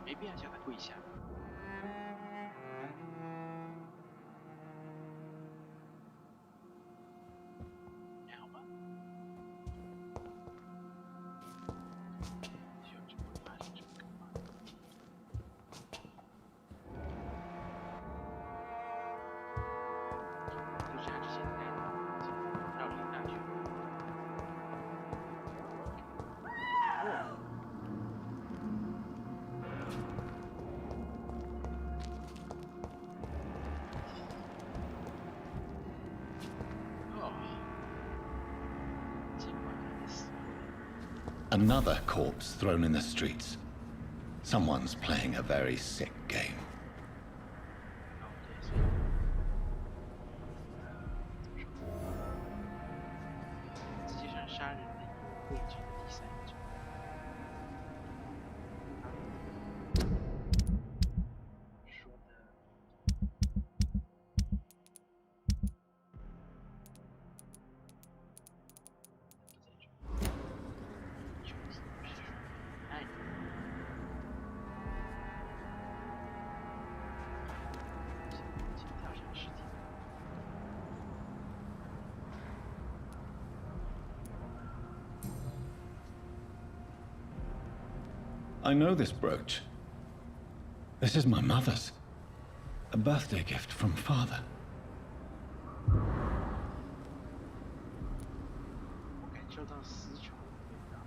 没必要叫他跪下。还好吧？需要这么发生什么干嘛？就是他之前带的绕了一大圈。Another corpse thrown in the streets. Someone's playing a very sick game. 世界上杀人的有位置的第三者。说的。I know this brooch. This is my mother's. A birthday gift from father. 我感受到丝绸的味道。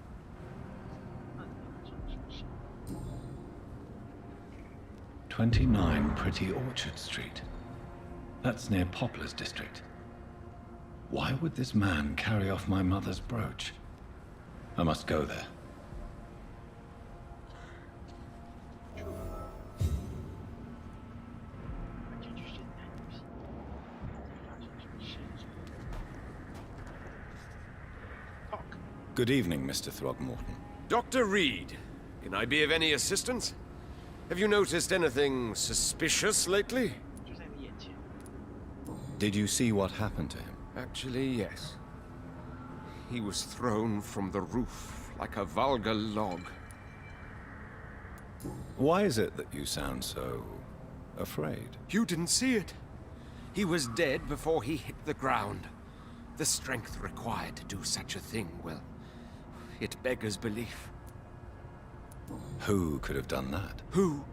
那你这是什么？29 Pretty Orchard Street. That's near Poplar's district. Why would this man carry off my mother's brooch? I must go there. Good evening, Mr. Throgmorton. Dr. Reed, Can I be of any assistance? Have you noticed anything suspicious lately? 就在你眼前。 Did you see what happened to him? Actually, yes. He was thrown from the roof like a vulgar log. Why is it that you sound so afraid? You didn't see it. He was dead before he hit the ground. The strength required to do such a thing, well, it beggars belief. Who could have done that? Who?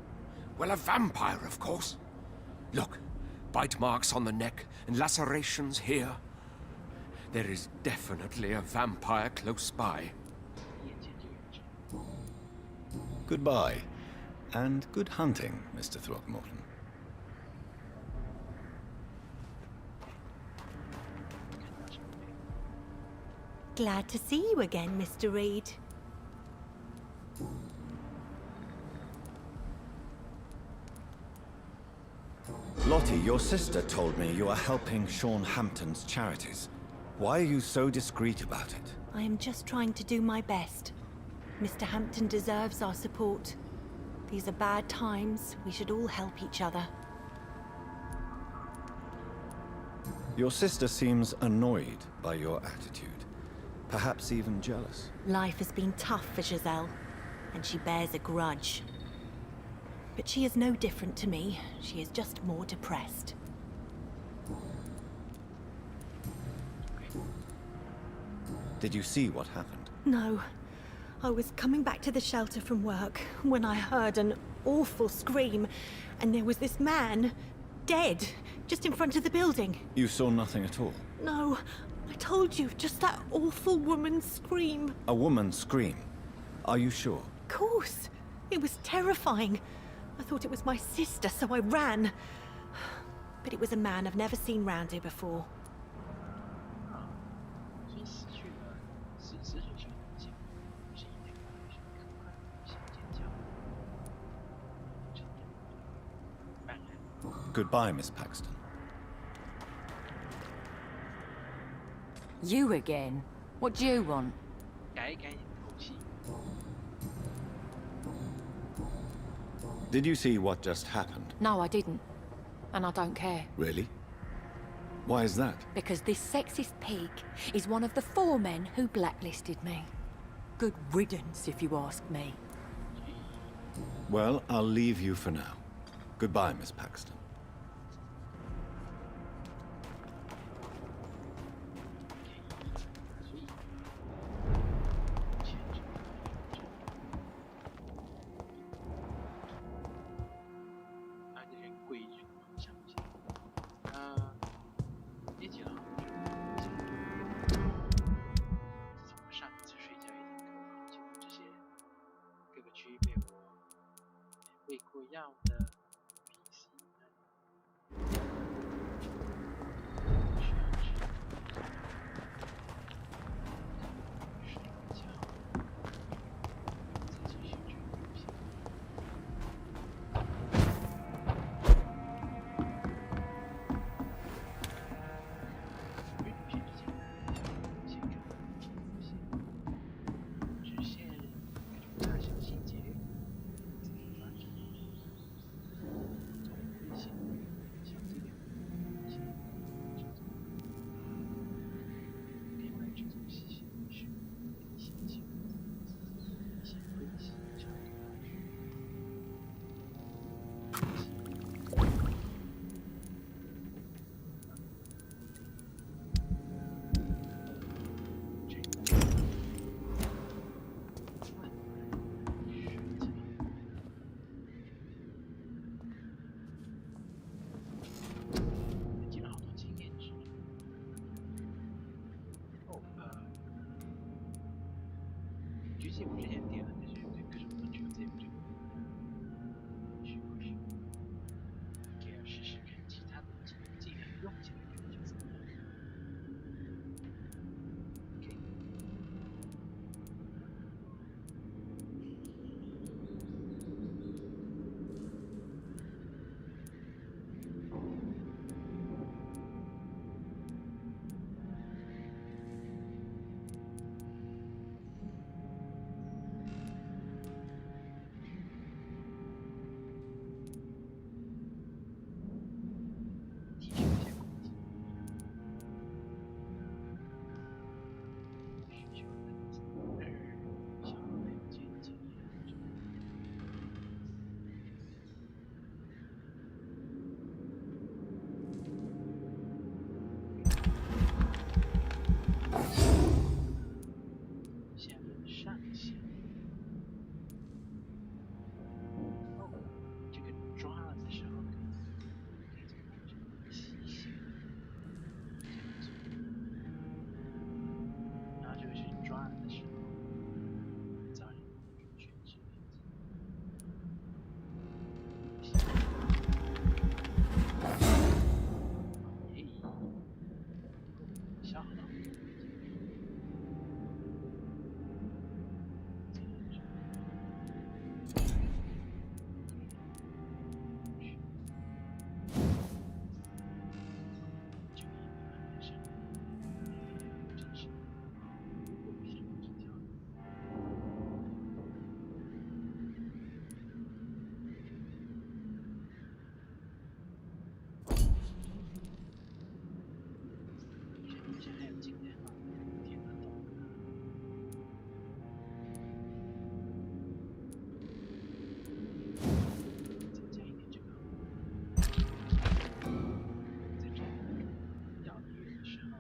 Well, a vampire, of course. Look, bite marks on the neck and lacerations here. There is definitely a vampire close by. 眼前就有一只。 Goodbye. And good hunting, Mr. Throckmorton. Glad to see you again, Mr. Reed. Lottie, your sister told me you are helping Sean Hampton's charities. Why are you so discreet about it? I am just trying to do my best. Mr. Hampton deserves our support. These are bad times. We should all help each other. Your sister seems annoyed by your attitude. Perhaps even jealous. Life has been tough for Giselle, and she bears a grudge. But she is no different to me. She is just more depressed. Did you see what happened? No. I was coming back to the shelter from work when I heard an awful scream, and there was this man, dead, just in front of the building. You saw nothing at all? No, I told you, just that awful woman's scream. A woman scream? Are you sure? Of course. It was terrifying. I thought it was my sister, so I ran. But it was a man I've never seen round here before. 所以死去的死者是很近，是一那个是可怕的女性尖叫。办案。 Goodbye, Miss Paxton. You again? What do you want? 改一改你的口气。 Did you see what just happened? No, I didn't. And I don't care. Really? Why is that? Because this sexist pig is one of the 4 men who blacklisted me. Good riddance, if you ask me. Well, I'll leave you for now. Goodbye, Miss Paxton. 上线。然后这个抓了的时候，可以从这个吸血这样做。然后这个是抓了的时候，造成全职连击。消耗到。还有今天啊，天鹅洞。再加一点这个。在这里咬月的时候，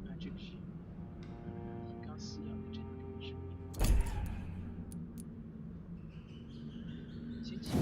它这个是提高撕咬的震动水平。先起一下。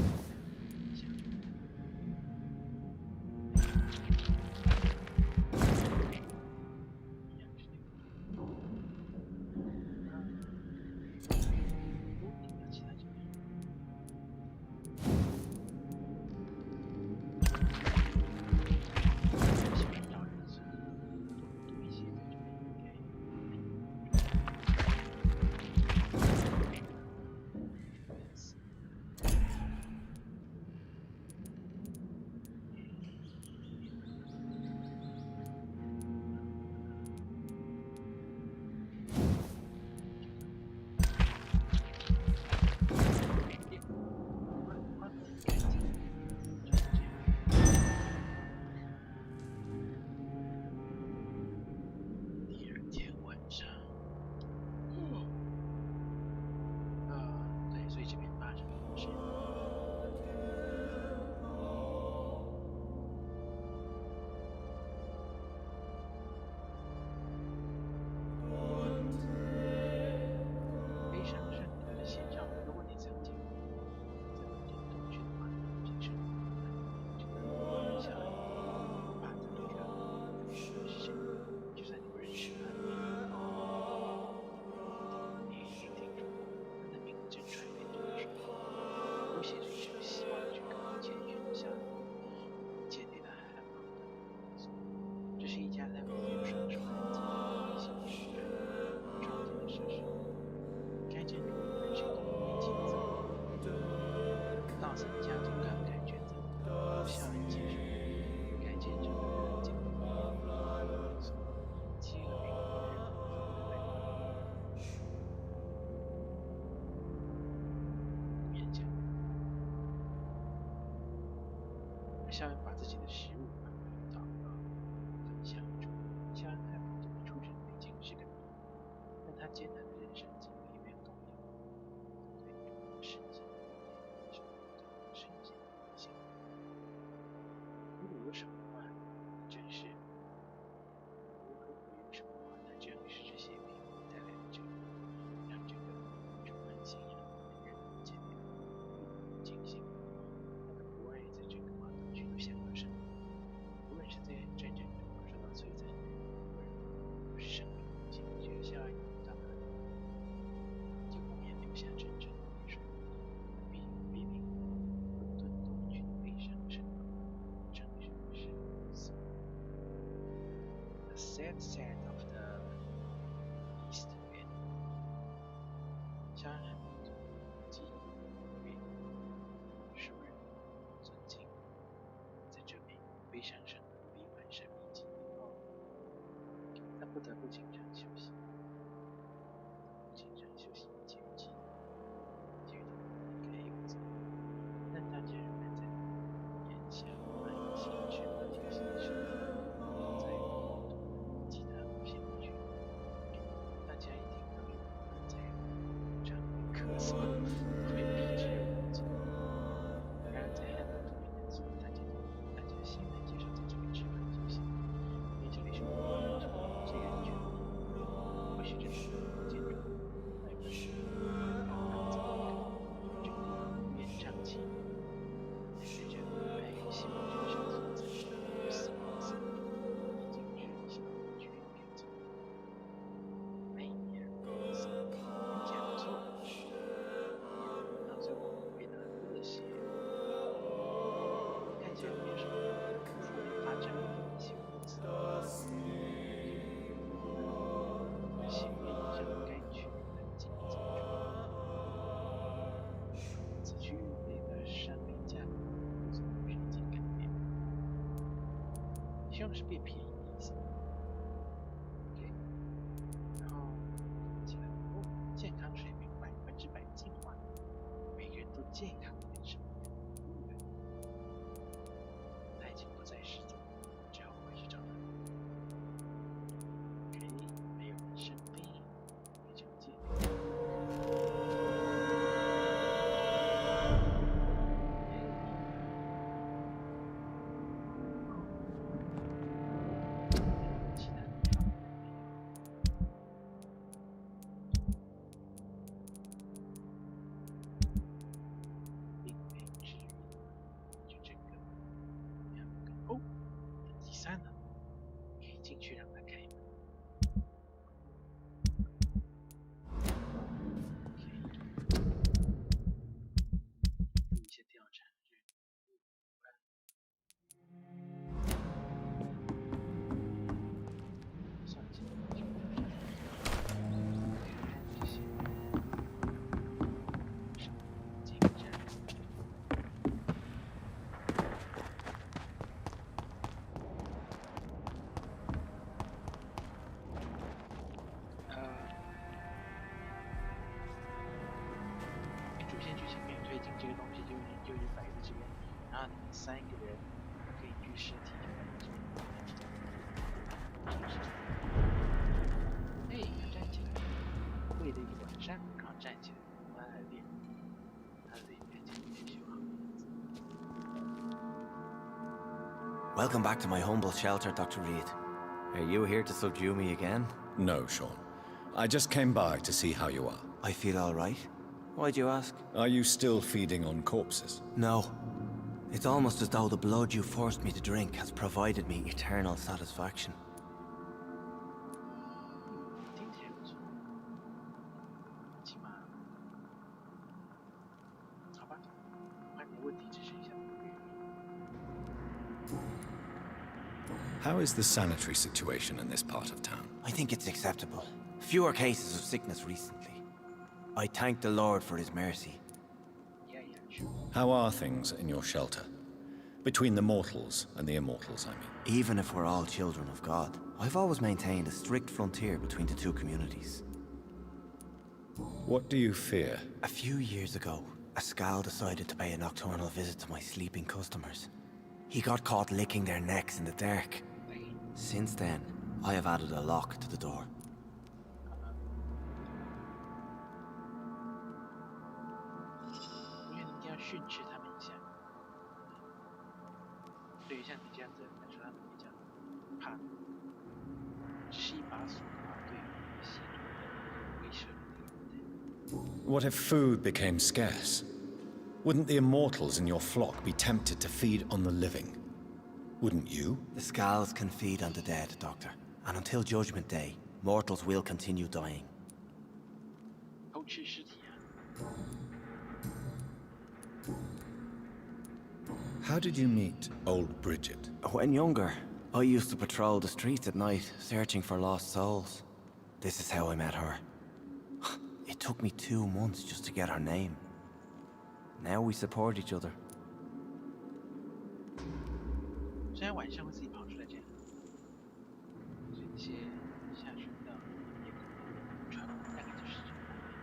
对，所以这边发生的是。悲伤圣歌的现场，如果你曾经在本地洞穴的话，平时这个小孩把这个是谁，就算你不认识他，你一定听说过他的名字传遍这个水域，有写着一首希望这个谦逊的小孩坚定的害怕的。这是一家在维护双手安静的新时代创建的设施。该建筑本是一个危机的道森家族慷慨捐赠，校园结束，该建筑建筑7个名勉强。校园把自己的食物分享中，校园太保这个出身背景是个谜，但他艰难的人生经历没有动摇。对世界深陷影响。如果有什么话，正是如何有什么话，那正是这些病带来的这个，让这个充满信仰的人见面惊醒。他的不爱在整个华东区都响了声，无论是在战争中受到摧残，或是生命经学校营到哪里，就不免留下真正的泪水。比邻伦敦东区的悲伤声，正是如此。The sad side of the East End。相爱记忆被熟人尊敬，在这边悲伤声弥漫神秘记忆后，他不得不经常休息。结语期，结语的离开游子，但大家仍然在眼下满心全和停息时，在其他路线去，大家一定都有人在张力咳嗽，会避之无尽。然而在汉堡图片所，大家欣然接受在这里吃饭休息，因为这里是我们这个人权利。用的是变便宜的意思。OK， 然后起来哦，健康水平100%进化，每个人都健康跟什么一样。他已经不在失踪，只好回去找他。OK， 没有人生病，非常健康。3呢，可以进去让他开门。做一些调查任务。算起来，这些。进展。主线剧情没有推进，这个东西就摆在这边，然后你们3个人可以据尸体就摆在这边。哎，站起来，跪了一晚上，然后站起来，慢慢练，他的脸渐渐修好。Welcome back to my humble shelter, Dr. Reed. Are you here to subdue me again? No, Sean. I just came by to see how you are. I feel all right. Why'd you ask? Are you still feeding on corpses? No. It's almost as though the blood you forced me to drink has provided me eternal satisfaction. 听起来不错，起码，好吧，我看你的问题只剩下5个月。How is the sanitary situation in this part of town? I think it's acceptable. Fewer cases of sickness recently. I thank the Lord for his mercy. Yeah, sure. How are things in your shelter? Between the mortals and the immortals, I mean. Even if we're all children of God, I've always maintained a strict frontier between the two communities. What do you fear? A few years ago, a Skal decided to pay a nocturnal visit to my sleeping customers. He got caught licking their necks in the dark. Since then, I have added a lock to the door. What if food became scarce? Wouldn't the immortals in your flock be tempted to feed on the living? Wouldn't you? The Skals can feed on the dead, Doctor. And until Judgment Day, mortals will continue dying. How did you meet old Bridget? When younger, I used to patrol the streets at night, searching for lost souls. This is how I met her. It took me 2 months just to get her name. Now we support each other. 虽然晚上会自己跑出来这样，所以那些下水道也可能传大概就是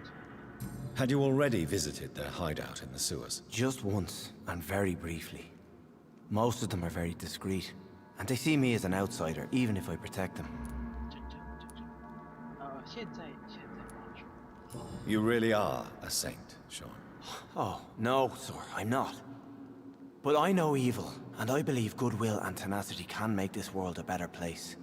这样。Had you already visited their hideout in the sewers? Just once, and very briefly. Most of them are very discreet, and they see me as an outsider, even if I protect them. 现在 You really are a saint, Sean. Oh, no, sir, I'm not. But I know evil, and I believe goodwill and tenacity can make this world a better place.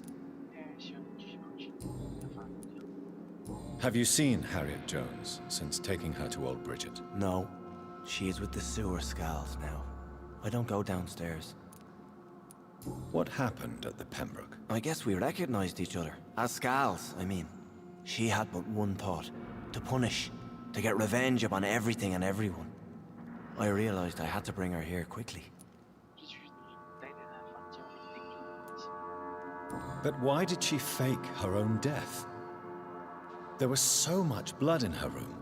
Have you seen Harriet Jones since taking her to old Bridget? No. She is with the sewer Skals now. I don't go downstairs. What happened at the Pembroke? I guess we recognized each other. As Skals, I mean. She had but one thought. To punish. To get revenge upon everything and everyone. I realized I had to bring her here quickly. But why did she fake her own death? There was so much blood in her room.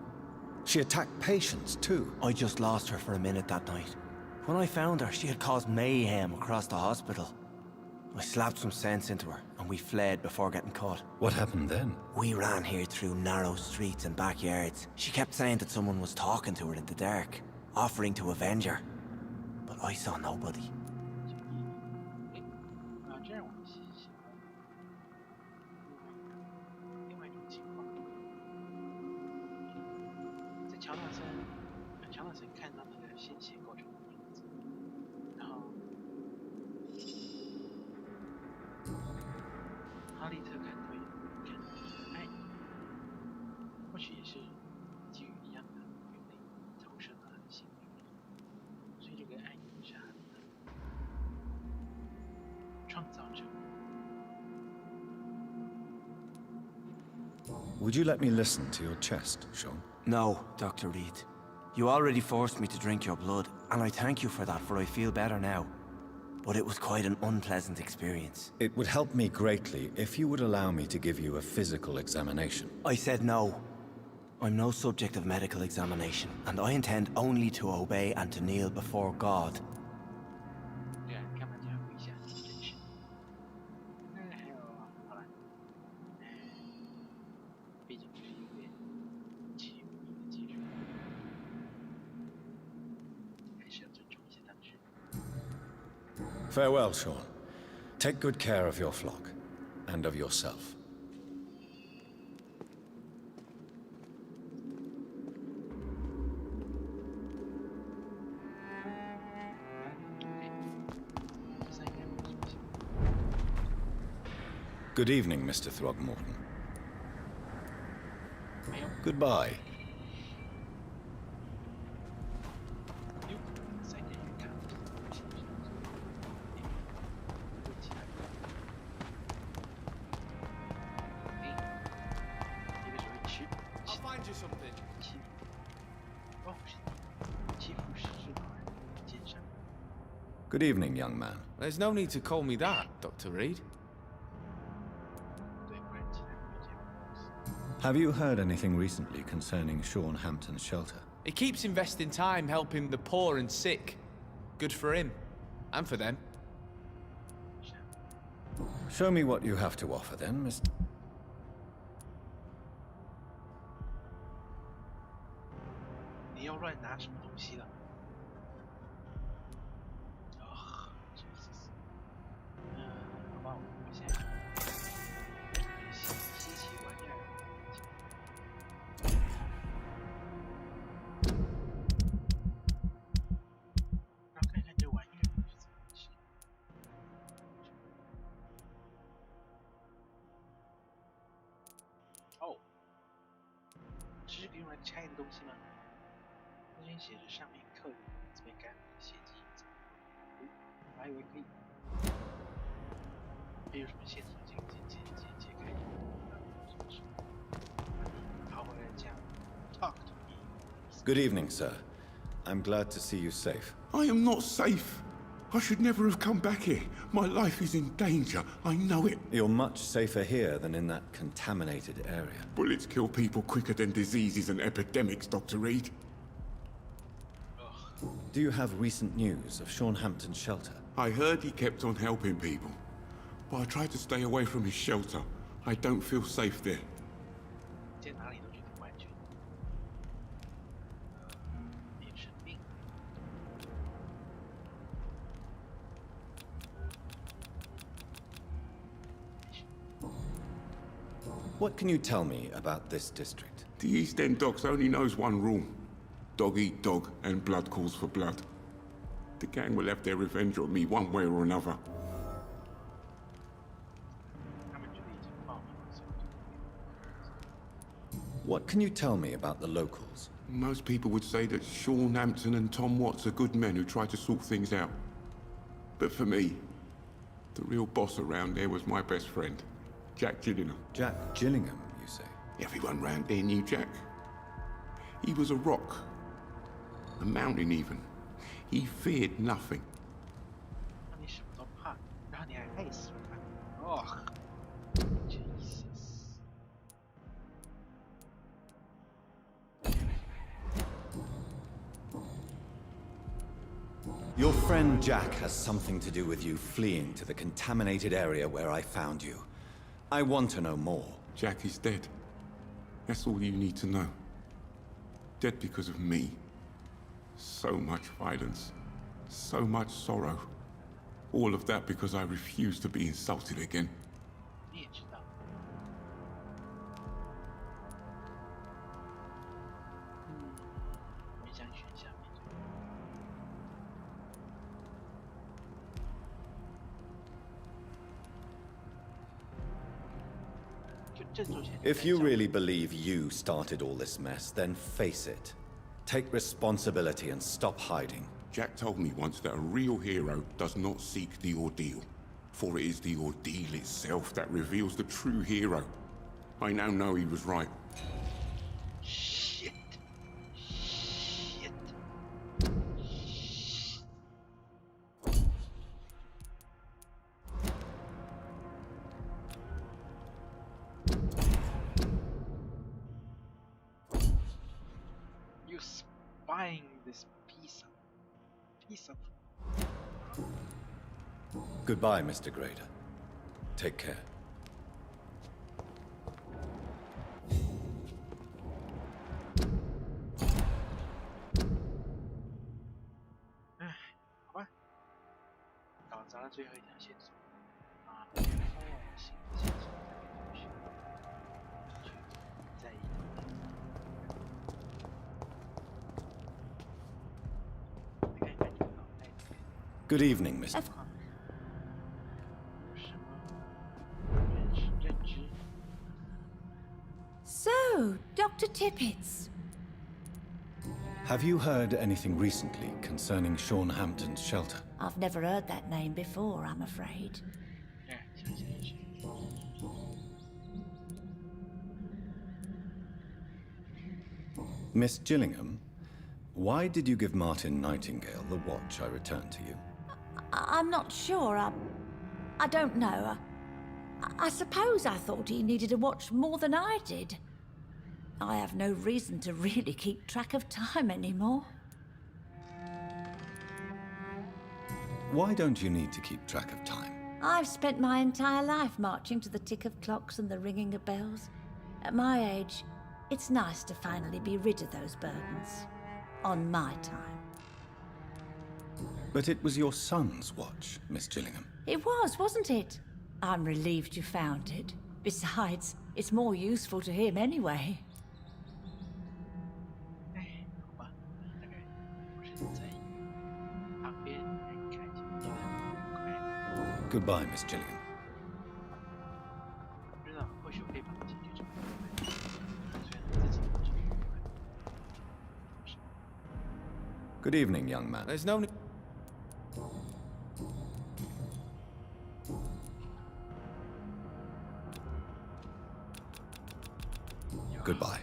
She attacked patients, too. I just lost her for a minute that night. When I found her, she had caused mayhem across the hospital. I slapped some sense into her, and we fled before getting caught. What happened then? We ran here through narrow streets and backyards. She kept saying that someone was talking to her in the dark, offering to avenge her. But I saw nobody. 这让我们想起另外一种情况，在乔纳森看到那个鲜血构成的影子，然后哈利特看对爱你，或许也是基于一样的原理投射到他的心里，所以这个爱你是他的创造者。Would you let me listen to your chest, Sean? No, Dr. Reed. You already forced me to drink your blood, and I thank you for that, for I feel better now. But it was quite an unpleasant experience. It would help me greatly if you would allow me to give you a physical examination. I said no. I'm no subject of medical examination, and I intend only to obey and to kneel before God. 对啊，你干嘛这样跪下？真是。还有，好了，毕竟这是一个奇无名的技术，还是要尊重一些当事人。Farewell, Sean. Take good care of your flock, and of yourself. Good evening, Mr. Throgmorton. Goodbye. I'll find you something. Good evening, young man. There's no need to call me that, Dr. Reed. Have you heard anything recently concerning Sean Hampton's shelter? He keeps investing time helping the poor and sick. Good for him. And for them. Show me what you have to offer then, Mr. 你要乱拿什么东西了？好吧，我先稀奇玩意儿。让看看这玩意儿是怎么回事。哦，这是可以用来拆的东西吗？那边写着上面刻有这边干的血迹印子，我还以为可以。还有什么线索解开？什么事？跑回来讲 ，talk to me. Good evening, sir. I'm glad to see you safe. I am not safe. I should never have come back here. My life is in danger. I know it. You're much safer here than in that contaminated area. Bullets kill people quicker than diseases and epidemics, Dr. Reed. Do you have recent news of Sean Hampton's shelter? I heard he kept on helping people, but I tried to stay away from his shelter. I don't feel safe there. 在哪里都觉得不安全。别生病。What can you tell me about this district? The East End Docks only knows one rule. Dog eat dog, and blood calls for blood. The gang will have their revenge on me one way or another. What can you tell me about the locals? Most people would say that Sean Hampton and Tom Watts are good men who try to sort things out. But for me, the real boss around there was my best friend, Jack Gillingham. Jack Gillingham, you say? Everyone round there knew Jack. He was a rock. A mountain even. He feared nothing. 让你什么都怕，然后你还爱死了他。哦 ，Jesus。Your friend Jack has something to do with you fleeing to the contaminated area where I found you. I want to know more. Jack is dead. That's all you need to know. Dead because of me. So much violence. So much sorrow. All of that because I refuse to be insulted again. 你也知道。没想选下面这个。 If you really believe you started all this mess, then face it. Take responsibility and stop hiding. Jack told me once that a real hero does not seek the ordeal, for it is the ordeal itself that reveals the true hero. I now know he was right. Shit. Shit. You spying this piece of. Goodbye, Mr. Grader. Take care. 唉，好吧，搞砸了最后一条线索啊！新的线索在给同学去在意的。 Good evening, Mr. So, Dr. Tippets. Have you heard anything recently concerning Sean Hampton's shelter? I've never heard that name before, I'm afraid. Miss Gillingham, why did you give Martin Nightingale the watch I returned to you? I'm not sure. I don't know. I suppose I thought he needed a watch more than I did. I have no reason to really keep track of time anymore. Why don't you need to keep track of time? I've spent my entire life marching to the tick of clocks and the ringing of bells. At my age, it's nice to finally be rid of those burdens. On my time. But it was your son's watch, Miss Gillingham. It was, wasn't it? I'm relieved you found it. Besides, it's more useful to him anyway. Goodbye, Miss Gillingham. Good evening, young man. There's no... Goodbye.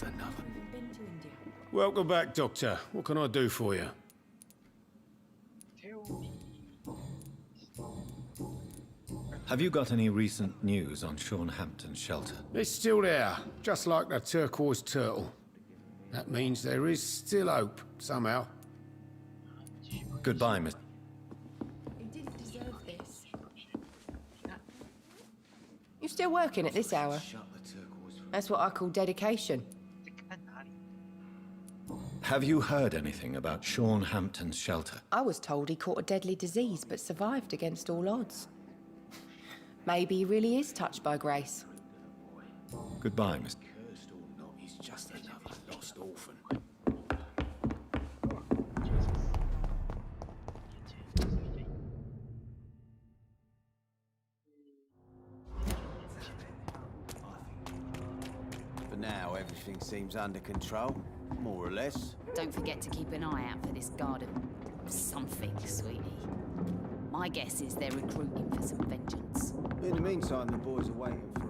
just another. Welcome back, Doctor. What can I do for you? Have you got any recent news on Sean Hampton's shelter? It's still there, just like the turquoise turtle. That means there is still hope, somehow. Goodbye, Miss... He didn't deserve this. You still working at this hour? That's what I call dedication. Have you heard anything about Sean Hampton's shelter? I was told he caught a deadly disease, but survived against all odds. Maybe he really is touched by grace. Goodbye, Miss... Cursed or not, he's just another lost orphan. For now, everything seems under control, more or less. Don't forget to keep an eye out for this guard of something, sweetie. My guess is they're recruiting for some vengeance. In the meantime, the boys are waiting for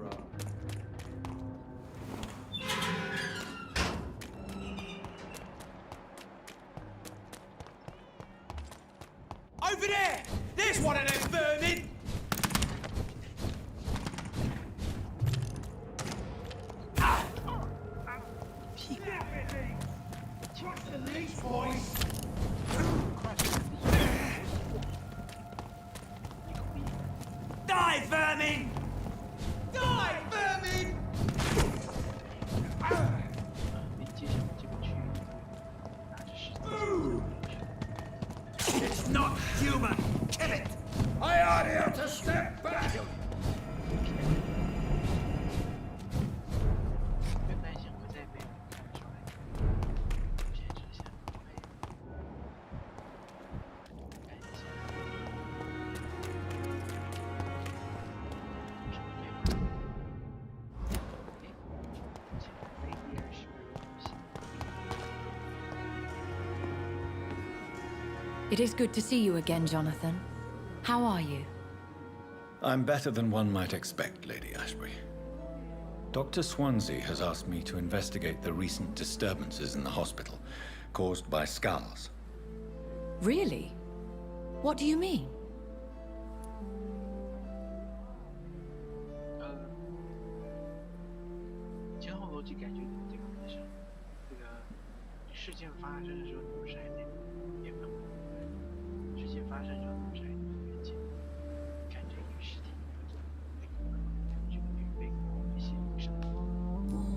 Over there! There's one of them vermin! Die, vermin! Die, vermin! It's not human! Kill it! I order you to step back! It is good to see you again, Jonathan. How are you? I'm better than one might expect, Lady Ashbury. Dr. Swansea has asked me to investigate the recent disturbances in the hospital, caused by skulls. Really? What do you mean?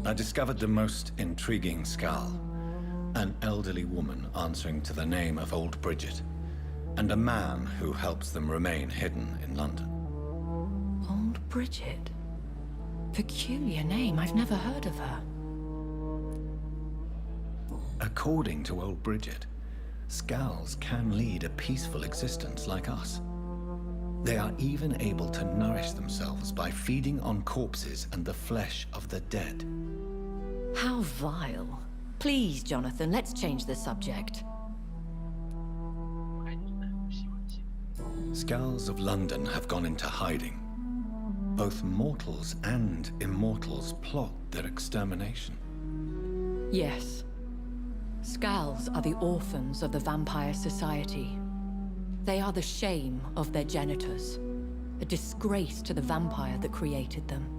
I discovered the most intriguing skull. An elderly woman answering to the name of Old Bridget, and a man who helps them remain hidden in London. Old Bridget? Peculiar name, I've never heard of her. According to Old Bridget, skulls can lead a peaceful existence like us. They are even able to nourish themselves by feeding on corpses and the flesh of the dead. How vile. Please, Jonathan, let's change the subject. Skulls of London have gone into hiding. Both mortals and immortals plot their extermination. Yes. Skulls are the orphans of the Vampire Society. They are the shame of their genitors, a disgrace to the vampire that created them.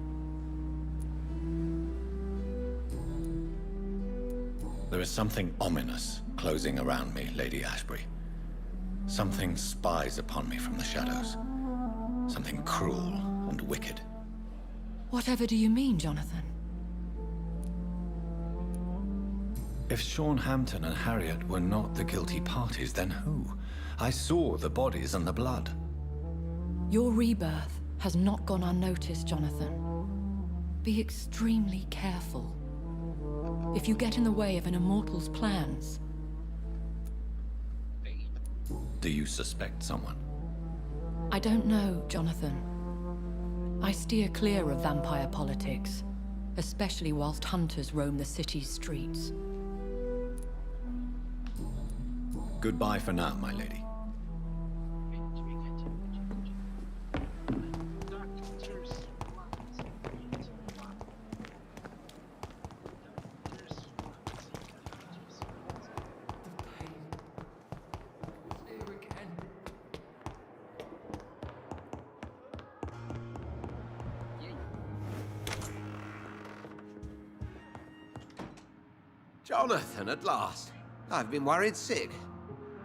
There is something ominous closing around me, Lady Ashbury. Something spies upon me from the shadows. Something cruel and wicked. Whatever do you mean, Jonathan? If Sean Hampton and Harriet were not the guilty parties, then who? I saw the bodies and the blood. Your rebirth has not gone unnoticed, Jonathan. Be extremely careful. If you get in the way of an immortal's plans... Do you suspect someone? I don't know, Jonathan. I steer clear of vampire politics, especially whilst hunters roam the city's streets. Goodbye for now, my lady. Jonathan, at last. I've been worried sick.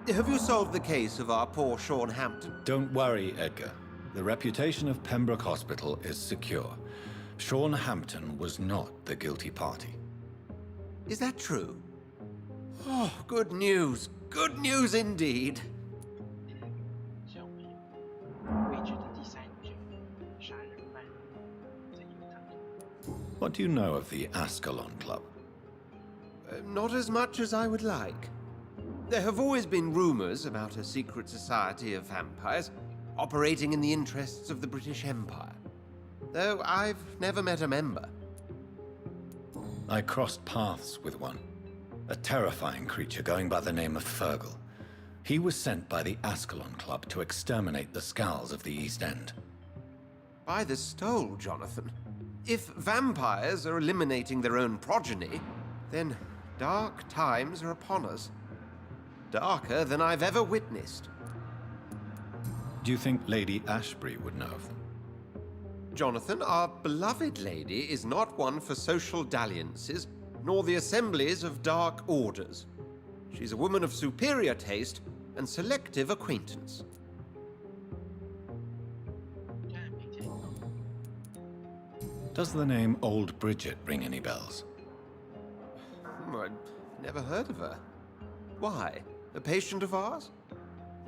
Have you solved the case of our poor Sean Hampton? Don't worry, Edgar. The reputation of Pembroke Hospital is secure. Sean Hampton was not the guilty party. Is that true? Oh, good news. Good news indeed. What do you know of the Ascalon Club? Not as much as I would like. There have always been rumors about a secret society of vampires operating in the interests of the British Empire, though I've never met a member. I crossed paths with one. A terrifying creature going by the name of Fergal. He was sent by the Ascalon Club to exterminate the Skulls of the East End. By the stole, Jonathan. If vampires are eliminating their own progeny, then dark times are upon us. Darker than I've ever witnessed. Do you think Lady Ashbury would know of them? Jonathan, our beloved lady is not one for social dalliances, nor the assemblies of dark orders. She's a woman of superior taste and selective acquaintance. Does the name Old Bridget ring any bells? I'd never heard of her. Why? A patient of ours?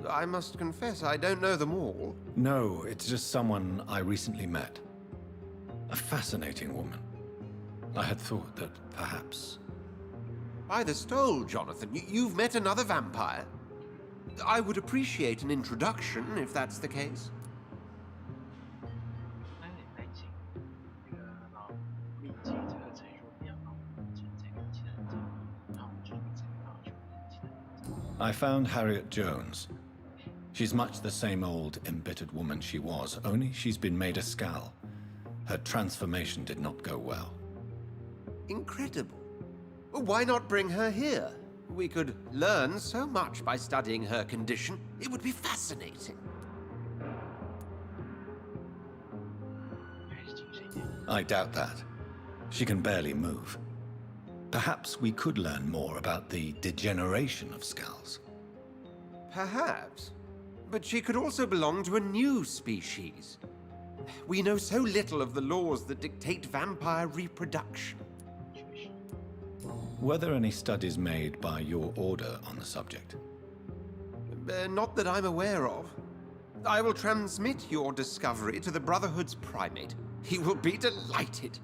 I must confess, I don't know them all. No, it's just someone I recently met. A fascinating woman. I had thought that perhaps... By the stole, Jonathan, you've met another vampire. I would appreciate an introduction, if that's the case. I found Harriet Jones. She's much the same old, embittered woman she was, only she's been made a Skull. Her transformation did not go well. Incredible. Well, why not bring her here? We could learn so much by studying her condition. It would be fascinating. I doubt that. She can barely move. Perhaps we could learn more about the degeneration of Skulls. Perhaps. But she could also belong to a new species. We know so little of the laws that dictate vampire reproduction. Were there any studies made by your order on the subject? Not that I'm aware of. I will transmit your discovery to the Brotherhood's primate. He will be delighted.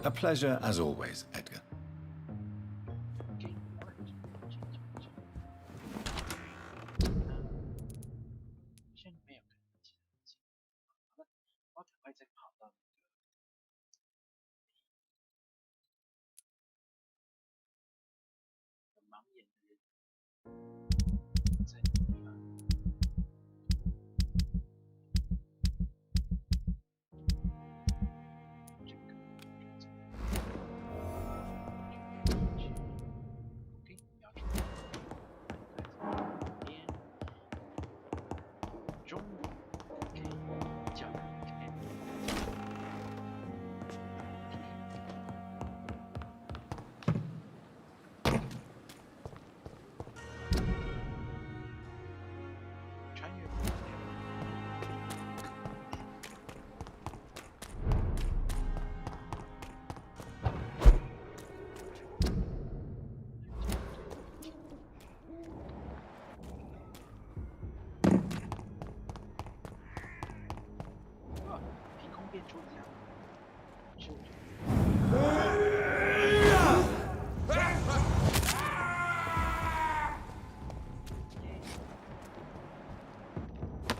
A pleasure as always, Edgar.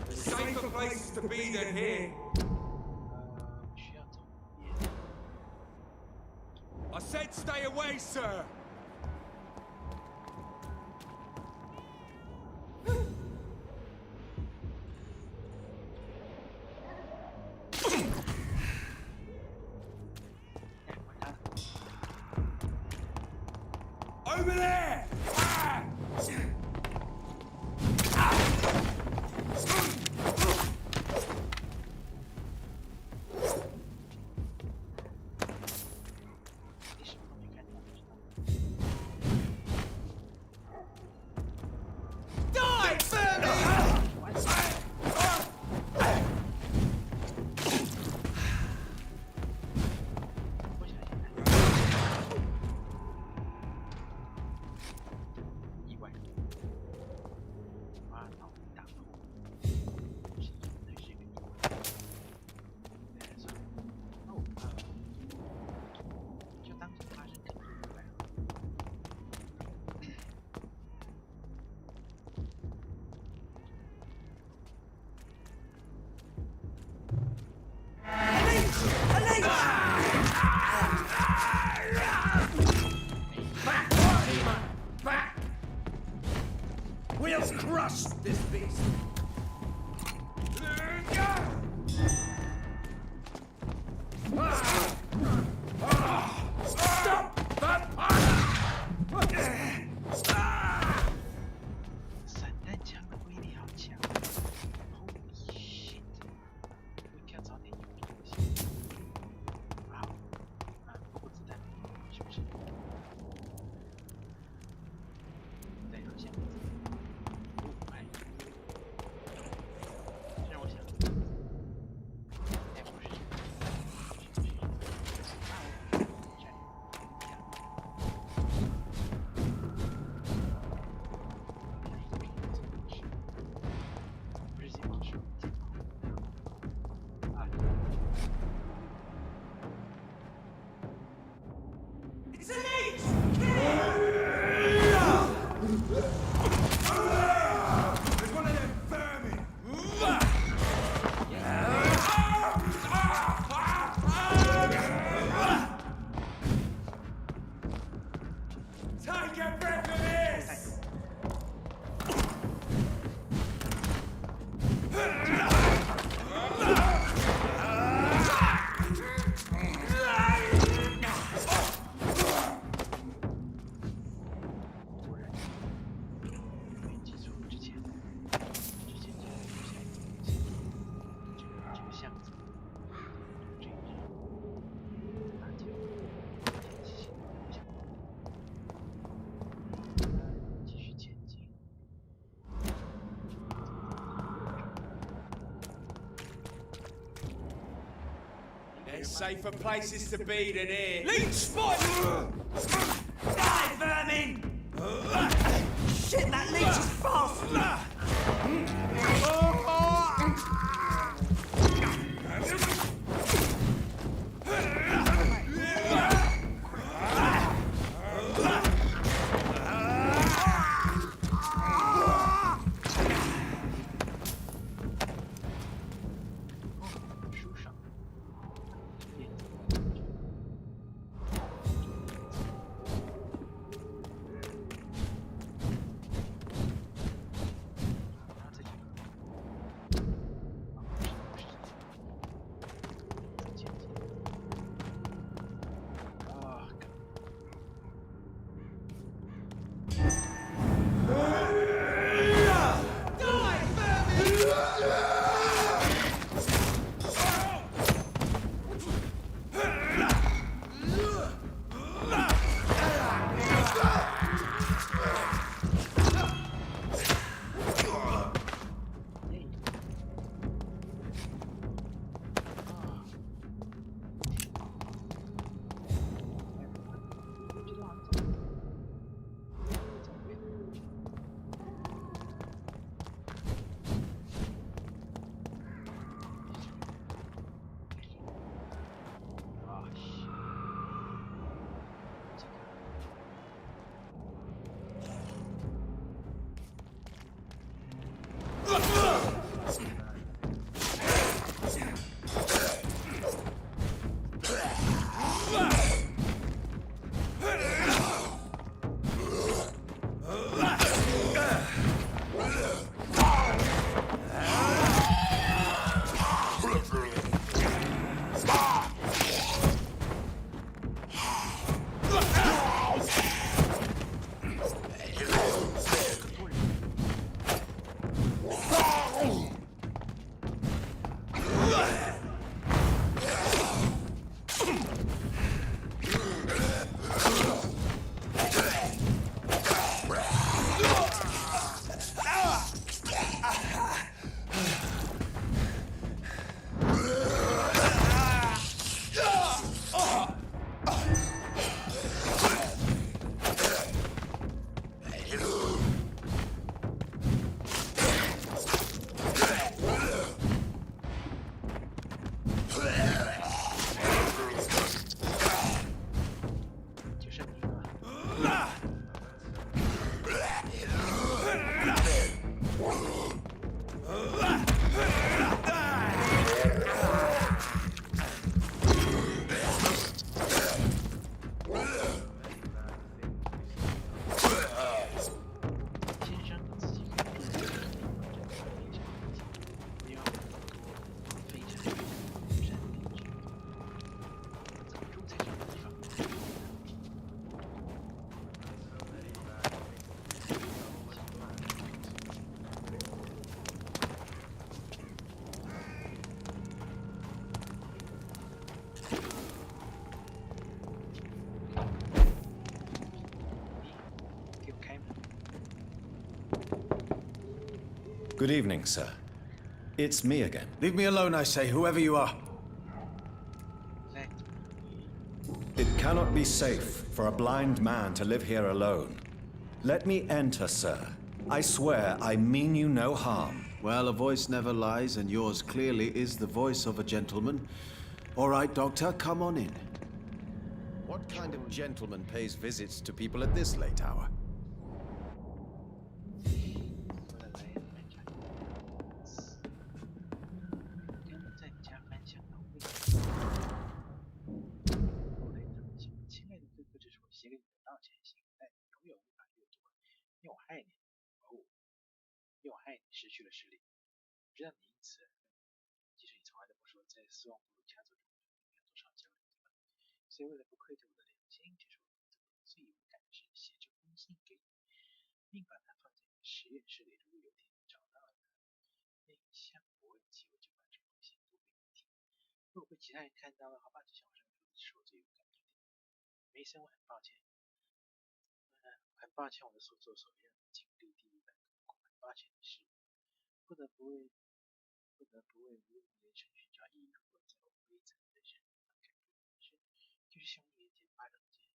Safer place to be than here. I said stay away, sir. Over there! crush this beast. Stop, vampire! 散弹枪的威力好强 ！Holy shit！ 我应该找点有的东西。好，破子弹是不是？对，好像。哎，让我想。哎，不是。It's a leech! There's one of them vermin! Take a breath of this! There's safer places to be than here. Leech spider! Die, vermin! Shit, that leech is fast! Good evening, sir. It's me again. Leave me alone, I say, whoever you are. It cannot be safe for a blind man to live here alone. Let me enter, sir. I swear I mean you no harm. Well, a voice never lies, and yours clearly is the voice of a gentleman. All right, Doctor, come on in. What kind of gentleman pays visits to people at this late hour?又害你失去了视力。我知道你因此而愤怒，即使你从来都不说在斯旺布鲁家族中有多少交流，对吧？所以为了不愧对我的良心，这是我做的最勇敢的事，写这封信给你，并把它放在你的实验室里。如果有天你找到了它，那一项没问题，我就把这封信读给你听。如果被其他人看到了，好吧，就像我上次说的，是我最勇敢的一点。梅森，我很抱歉，很抱歉我的所作所为让你经历地狱般痛苦，很抱歉的是，不得不为无用的人生寻找意义。如果在我悲惨的人生改变人生，就是像1年前发生的这样，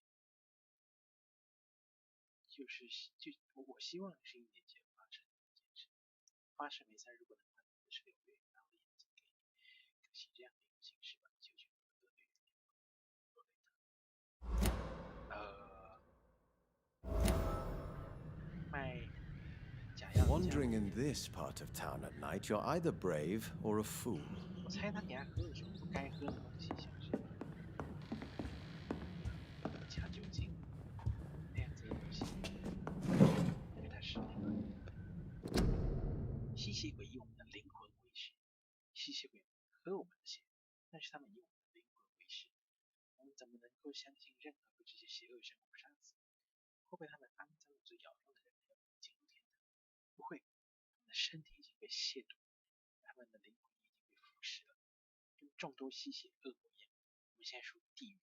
我希望是1年前发生的一件事。发誓梅森，如果能换你的是6个月，把我的眼睛给你，可惜这样的一种形式吧，求求你不得对人我给他。Wandering in this part of town at night, you're either brave or a fool. 我猜他给他喝了什么不该喝的东西，像是加酒精那样子的东西，因为他是那个吸血鬼以我们的灵魂为食，吸血鬼喝我们的血，但是他们以我们的灵魂为食，我们怎么能够相信任何被这些邪恶生物杀死？会被他们肮脏的嘴咬住的人没有进入天堂？不会，他们的身体已经被亵渎，他们的灵魂已经被腐蚀了，跟众多吸血恶魔一样。我们现在属于地狱，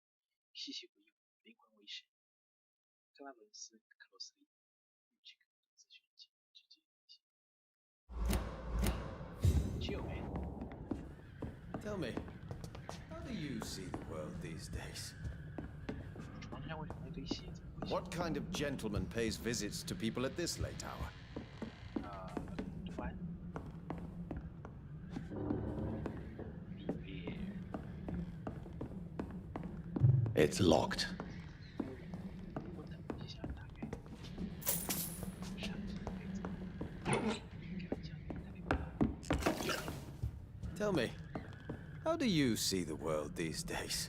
吸血鬼用灵魂为食。克拉伦斯·克罗斯利，预知更多资讯，请直接联系。Tell me, how do you see the world these days? What kind of gentleman pays visits to people at this late hour? It's locked. Tell me, how do you see the world these days?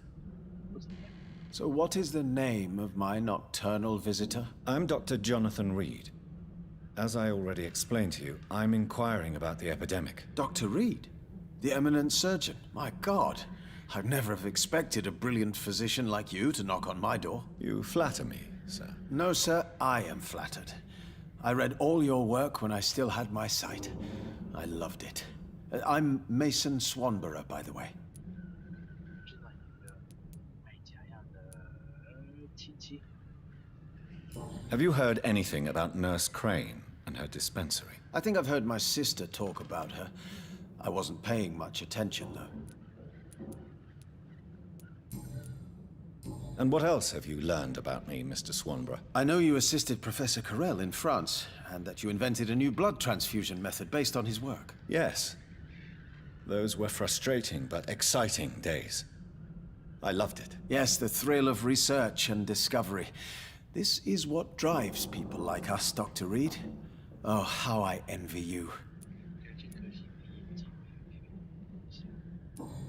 So what is the name of my nocturnal visitor? I'm Dr. Jonathan Reed. As I already explained to you, I'm inquiring about the epidemic. Dr. Reed? The eminent surgeon? My God, I'd never have expected a brilliant physician like you to knock on my door. You flatter me, sir. No, sir, I am flattered. I read all your work when I still had my sight. I loved it. I'm Mason Swanborough, by the way. Have you heard anything about Nurse Crane and her dispensary? I think I've heard my sister talk about her. I wasn't paying much attention, though. And what else have you learned about me, Mr. Swanborough? I know you assisted Professor Carell in France, and that you invented a new blood transfusion method based on his work. Yes. Those were frustrating but exciting days. I loved it. Yes, the thrill of research and discovery. This is what drives people like us, Dr. Reed. Oh, how I envy you.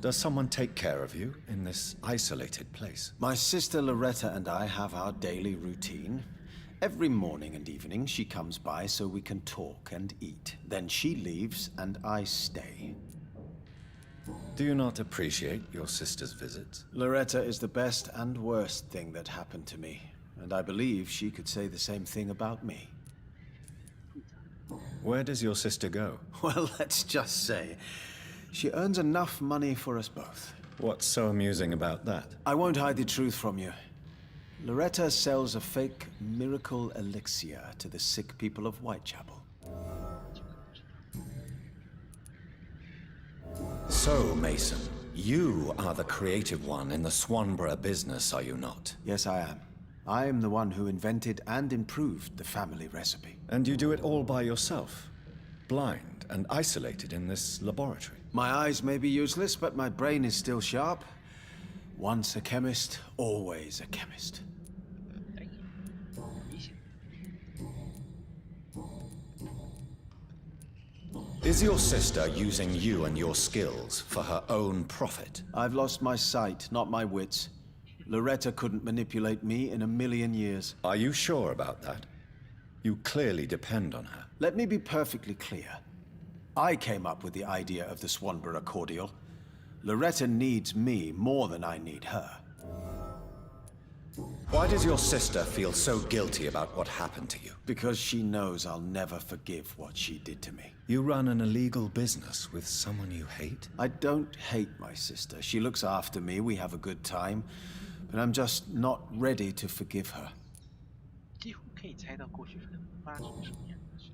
Does someone take care of you in this isolated place? My sister Loretta and I have our daily routine. Every morning and evening she comes by so we can talk and eat. Then she leaves and I stay. Do you not appreciate your sister's visits? Loretta is the best and worst thing that happened to me. And I believe she could say the same thing about me. Where does your sister go? Well, let's just say, she earns enough money for us both. What's so amusing about that? I won't hide the truth from you. Loretta sells a fake miracle elixir to the sick people of Whitechapel. So, Mason, you are the creative one in the Swanborough business, are you not? Yes, I am. I am the one who invented and improved the family recipe. And you do it all by yourself? Blind and isolated in this laboratory? My eyes may be useless, but my brain is still sharp. Once a chemist, always a chemist. Is your sister using you and your skills for her own profit? I've lost my sight, not my wits. Loretta couldn't manipulate me in a million years. Are you sure about that? You clearly depend on her. Let me be perfectly clear. I came up with the idea of the Swanborough cordial. Loretta needs me more than I need her. Why does your sister feel so guilty about what happened to you? Because she knows I'll never forgive what she did to me. You run an illegal business with someone you hate? I don't hate my sister. She looks after me, we have a good time. But I'm just not ready to forgive her. 几乎可以猜到过去可能发生什么样的事，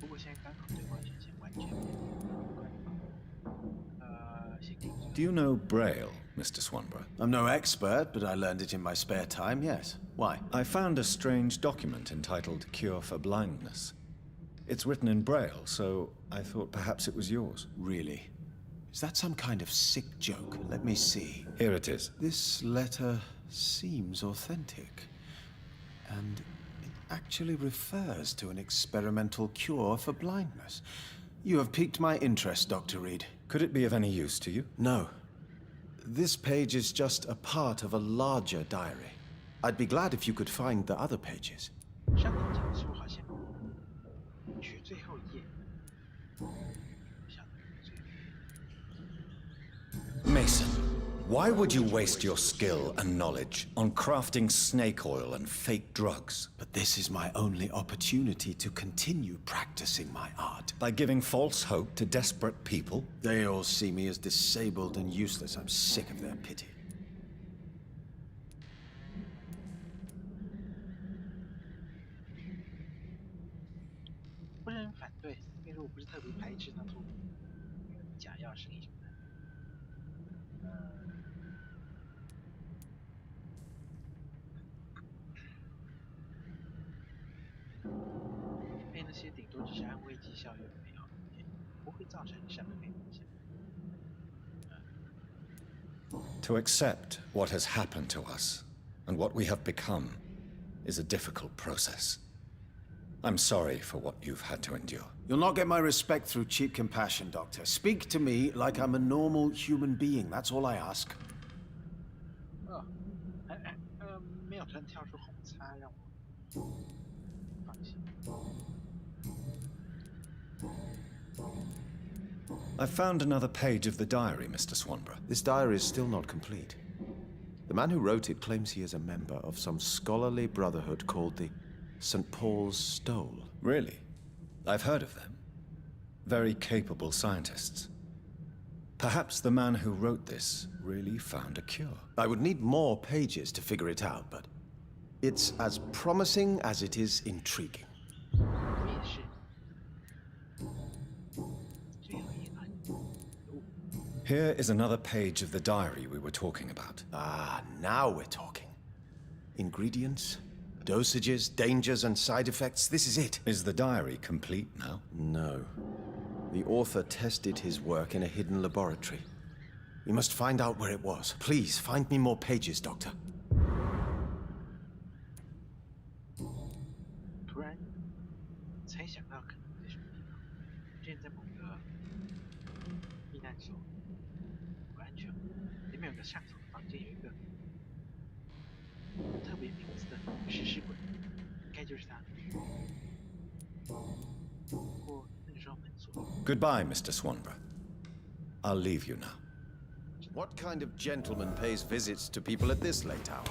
不过现在刚好对方呈现完全不同的观点。Do you know Braille, Mr. Swanborough? I'm no expert, but I learned it in my spare time, yes. Why? I found a strange document entitled Cure for Blindness. It's written in Braille, so I thought perhaps it was yours. Really? Is that some kind of sick joke? Let me see. Here it is. This letter seems authentic. And it actually refers to an experimental cure for blindness. You have piqued my interest, Dr. Reed. Could it be of any use to you? No. This page is just a part of a larger diary. I'd be glad if you could find the other pages. 上头这本书好像去最后一页。 Mason, why would you waste your skill and knowledge on crafting snake oil and fake drugs? But this is my only opportunity to continue practicing my art. By giving false hope to desperate people? They all see me as disabled and useless. I'm sick of their pity. 不是很反对，因为我不是特别排斥他做假药生意什么的。被那些顶多只是安慰剂效用没有，不会造成什么影响。To accept what has happened to us and what we have become is a difficult process. I'm sorry for what you've had to endure. You'll not get my respect through cheap compassion, Doctor. Speak to me like I'm a normal human being. That's all I ask. 没有突然跳出红叉让我放心。I found another page of the diary, Mr. Swanborough. This diary is still not complete. The man who wrote it claims he is a member of some scholarly brotherhood called the St. Paul's Stole. Really? I've heard of them. Very capable scientists. Perhaps the man who wrote this really found a cure. I would need more pages to figure it out, but it's as promising as it is intriguing. Here is another page of the diary we were talking about. Ah, now we're talking. Ingredients, dosages, dangers, and side effects. This is it. Is the diary complete now? No. The author tested his work in a hidden laboratory. We must find out where it was. Please, find me more pages, Doctor. 突然才想到可能在什么地方。之前在某个避难所，不安全屋，里面有个上层的房间，有一个特别名字的食尸鬼，应该就是他。不过那个时候门锁。Goodbye, Mr. Swanborough. I'll leave you now. What kind of gentleman pays visits to people at this late hour?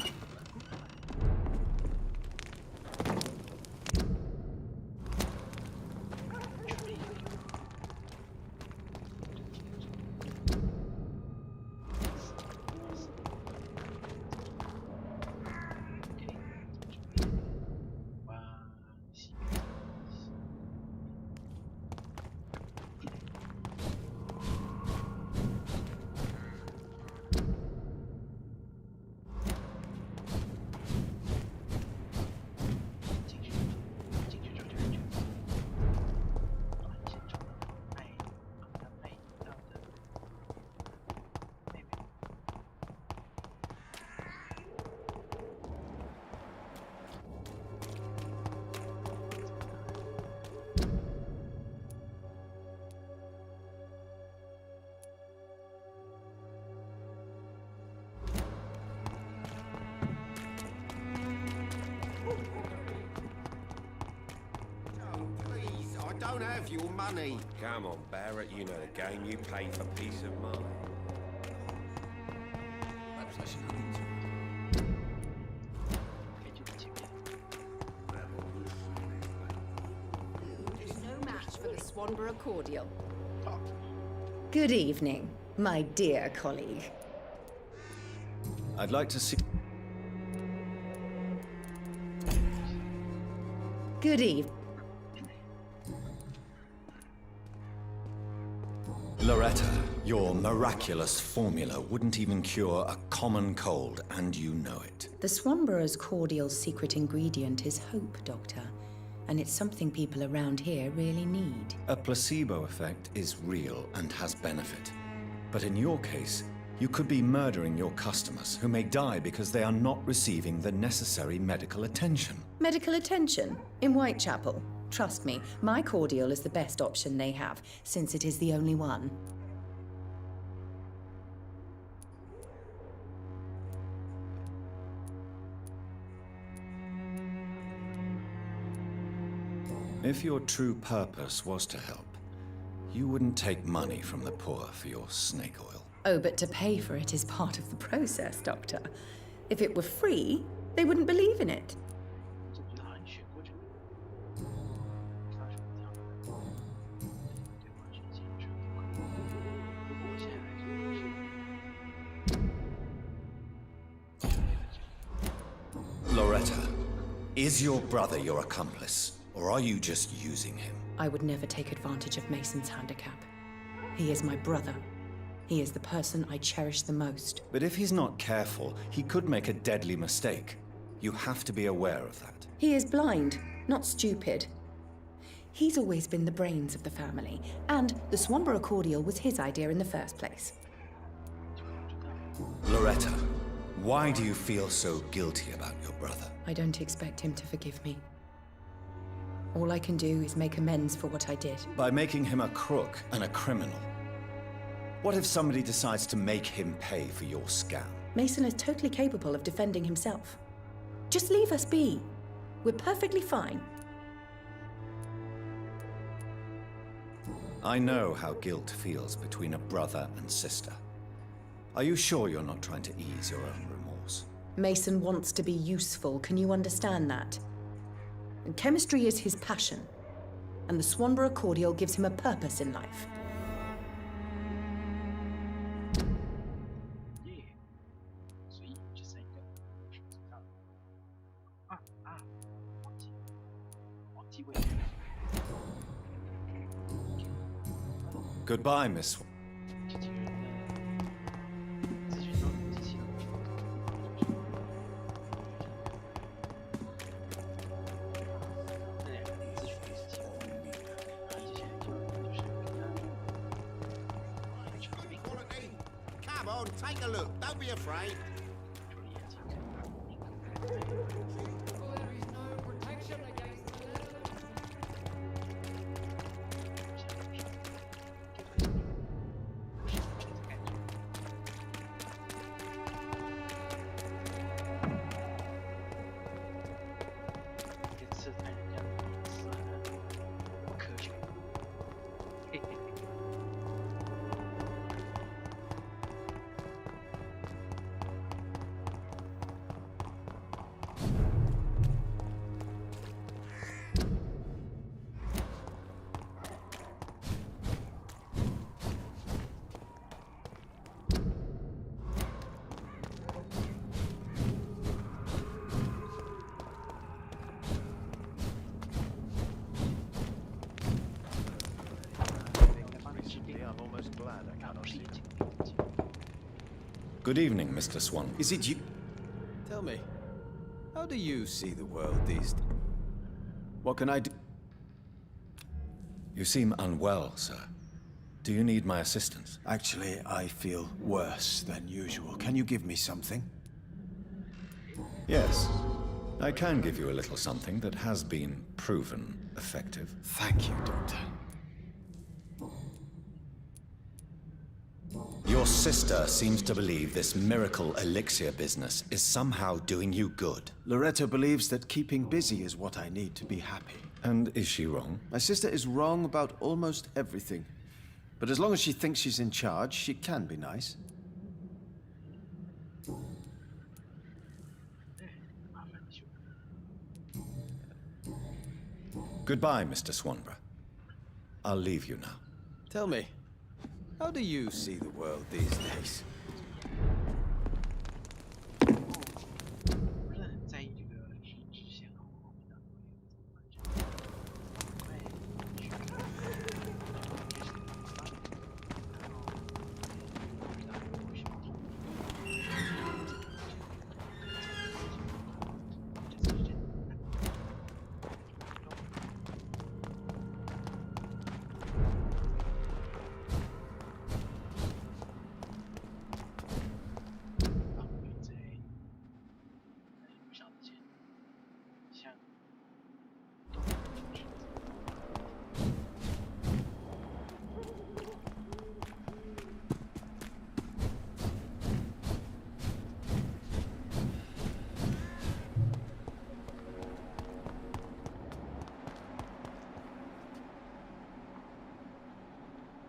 don't have your money. Come on, Barrett, you know the game. You pay for peace of mind. No match for the Swanborough cordial. Good evening, my dear colleague. I'd like to see... Good evening. Loretta, your miraculous formula wouldn't even cure a common cold, and you know it. The Swanborough's cordial's secret ingredient is hope, Doctor. And it's something people around here really need. A placebo effect is real and has benefit. But in your case, you could be murdering your customers who may die because they are not receiving the necessary medical attention. Medical attention? In Whitechapel? Trust me, my cordial is the best option they have, since it is the only one. If your true purpose was to help, you wouldn't take money from the poor for your snake oil. Oh, but to pay for it is part of the process, Doctor. If it were free, they wouldn't believe in it. Loretta, is your brother your accomplice, or are you just using him? I would never take advantage of Mason's handicap. He is my brother. He is the person I cherish the most. But if he's not careful, he could make a deadly mistake. You have to be aware of that. He is blind, not stupid. He's always been the brains of the family, and the Swanborough cordial was his idea in the first place. Loretta, why do you feel so guilty about your brother? I don't expect him to forgive me. All I can do is make amends for what I did. By making him a crook and a criminal. What if somebody decides to make him pay for your scam? Mason is totally capable of defending himself. Just leave us be. We're perfectly fine. I know how guilt feels between a brother and sister. Are you sure you're not trying to ease your own remorse? Mason wants to be useful, can you understand that? And chemistry is his passion, and the Swanborough cordial gives him a purpose in life. Goodbye, Miss. Come on, take a look. Don't be afraid. Good evening, Mr. Swan. Is it you? Tell me, how do you see the world these days? What can I do? You seem unwell, sir. Do you need my assistance? Actually, I feel worse than usual. Can you give me something? Yes. I can give you a little something that has been proven effective. Thank you, Doctor. Your sister seems to believe this miracle elixir business is somehow doing you good. Loretta believes that keeping busy is what I need to be happy. And is she wrong? My sister is wrong about almost everything. But as long as she thinks she's in charge, she can be nice. Goodbye, Mr. Swanborough. I'll leave you now. Tell me, how do you see the world these days? 不是很在意这个支线的后面的会去这些地方，然后不知道有什么地方。这次是真的。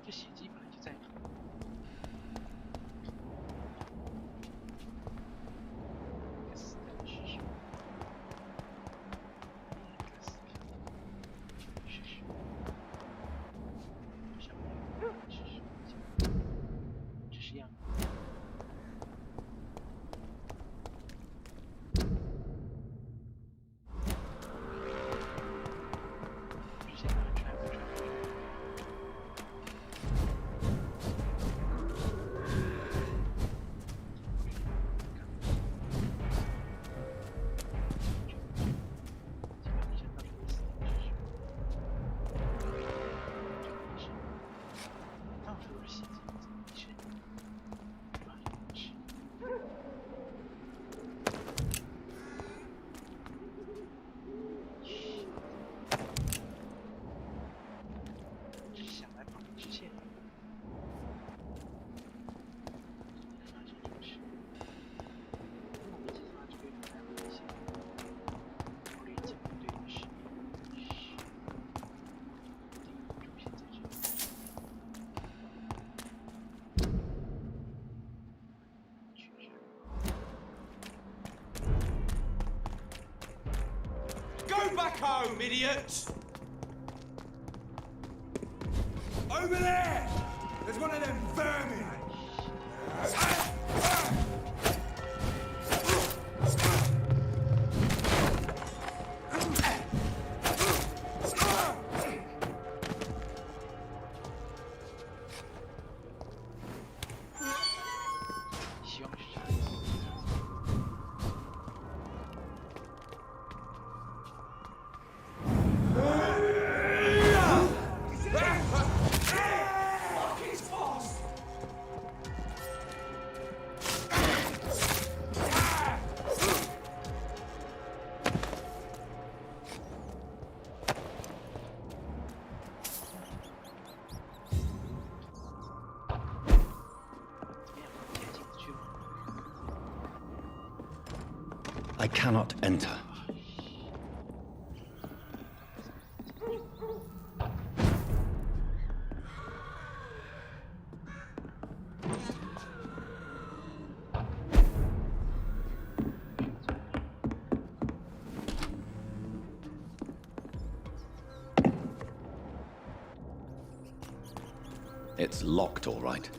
这血迹本来就在。死的是什么？死是什么？什么？是什么？只是样。之前拿出来不出来。Go back home, idiot! Over there! There's one of them vermin! I cannot enter. It's locked, all right.